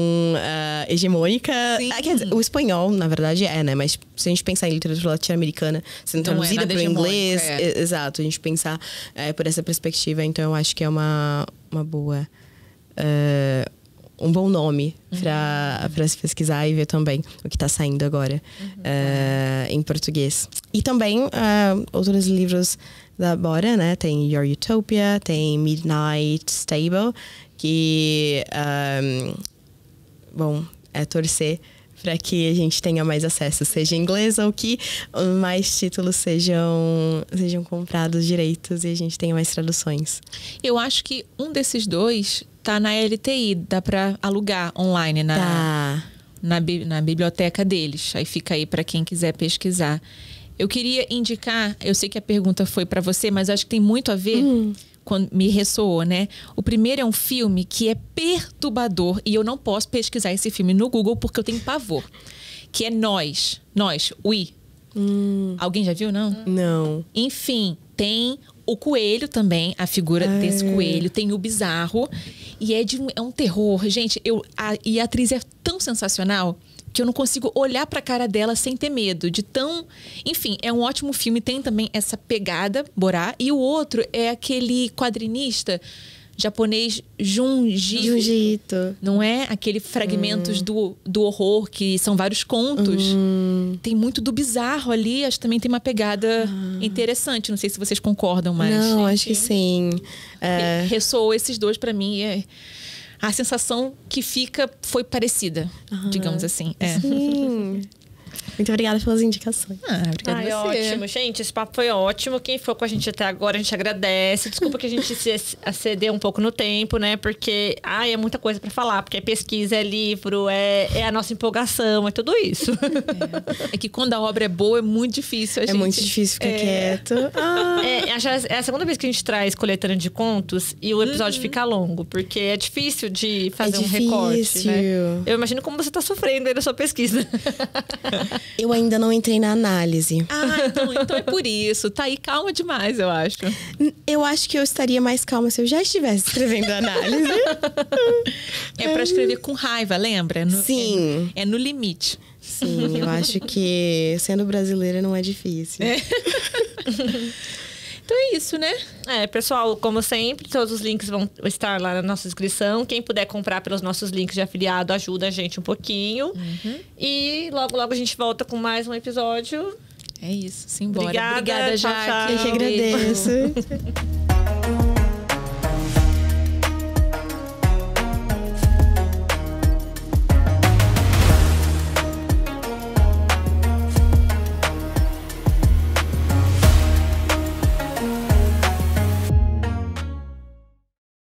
hegemônicas. Quer dizer, o espanhol, na verdade, né? Mas se a gente pensar em literatura latino-americana, sendo traduzida para o inglês, exato, a gente pensar por essa perspectiva, então eu acho que é uma boa... um bom nome para se pesquisar e ver também o que está saindo agora em português. E também outros livros da Bora, né? Tem Your Utopia, tem Midnight Stable, que, é torcer para que a gente tenha mais acesso, seja em inglês ou que mais títulos sejam comprados direitos e a gente tenha mais traduções. Eu acho que um desses dois tá na LTI, dá para alugar online na biblioteca deles. Aí fica aí para quem quiser pesquisar. Eu queria indicar, eu sei que a pergunta foi para você, mas acho que tem muito a ver, quando me ressoou, né? O primeiro é um filme que é perturbador e eu não posso pesquisar esse filme no Google porque eu tenho pavor. Que é Nós, We. Alguém já viu, não? Não. Enfim, tem o coelho também, a figura desse coelho, tem o bizarro. E é um terror. Gente, e a atriz é tão sensacional que eu não consigo olhar pra cara dela sem ter medo. Enfim, é um ótimo filme. Tem também essa pegada, Borá. E o outro é aquele quadrinista japonês Junji Ito. Não é? Aquele fragmentos do horror, que são vários contos. Tem muito do bizarro ali. Acho que também tem uma pegada interessante. Não sei se vocês concordam, mas... Não, acho que sim. Ressoou esses dois pra mim. A sensação que fica foi parecida, digamos assim. Sim. Muito obrigada pelas indicações. Obrigada a você. Ótimo. Gente, esse papo foi ótimo. Quem ficou com a gente até agora, a gente agradece. Desculpa que a gente se excedeu um pouco no tempo, né? Porque, é muita coisa pra falar. Porque é pesquisa, é livro, é a nossa empolgação, é tudo isso. É que quando a obra é boa, é muito difícil. Muito difícil ficar quieto. É a segunda vez que a gente traz coletânea de contos e o episódio fica longo. Porque é difícil de fazer um recorte, né? Eu imagino como você tá sofrendo aí na sua pesquisa. Eu ainda não entrei na análise. Então é por isso. Tá aí calma demais, eu acho. Eu acho que eu estaria mais calma se eu já estivesse escrevendo a análise. É pra escrever com raiva, lembra? Sim. É no limite. Sim, eu acho que sendo brasileira não é difícil. Então é isso, né? Pessoal, como sempre, todos os links vão estar lá na nossa descrição. Quem puder comprar pelos nossos links de afiliado, ajuda a gente um pouquinho. E logo, logo a gente volta com mais um episódio. É isso, simbora. Obrigada, Jaque. Eu que agradeço.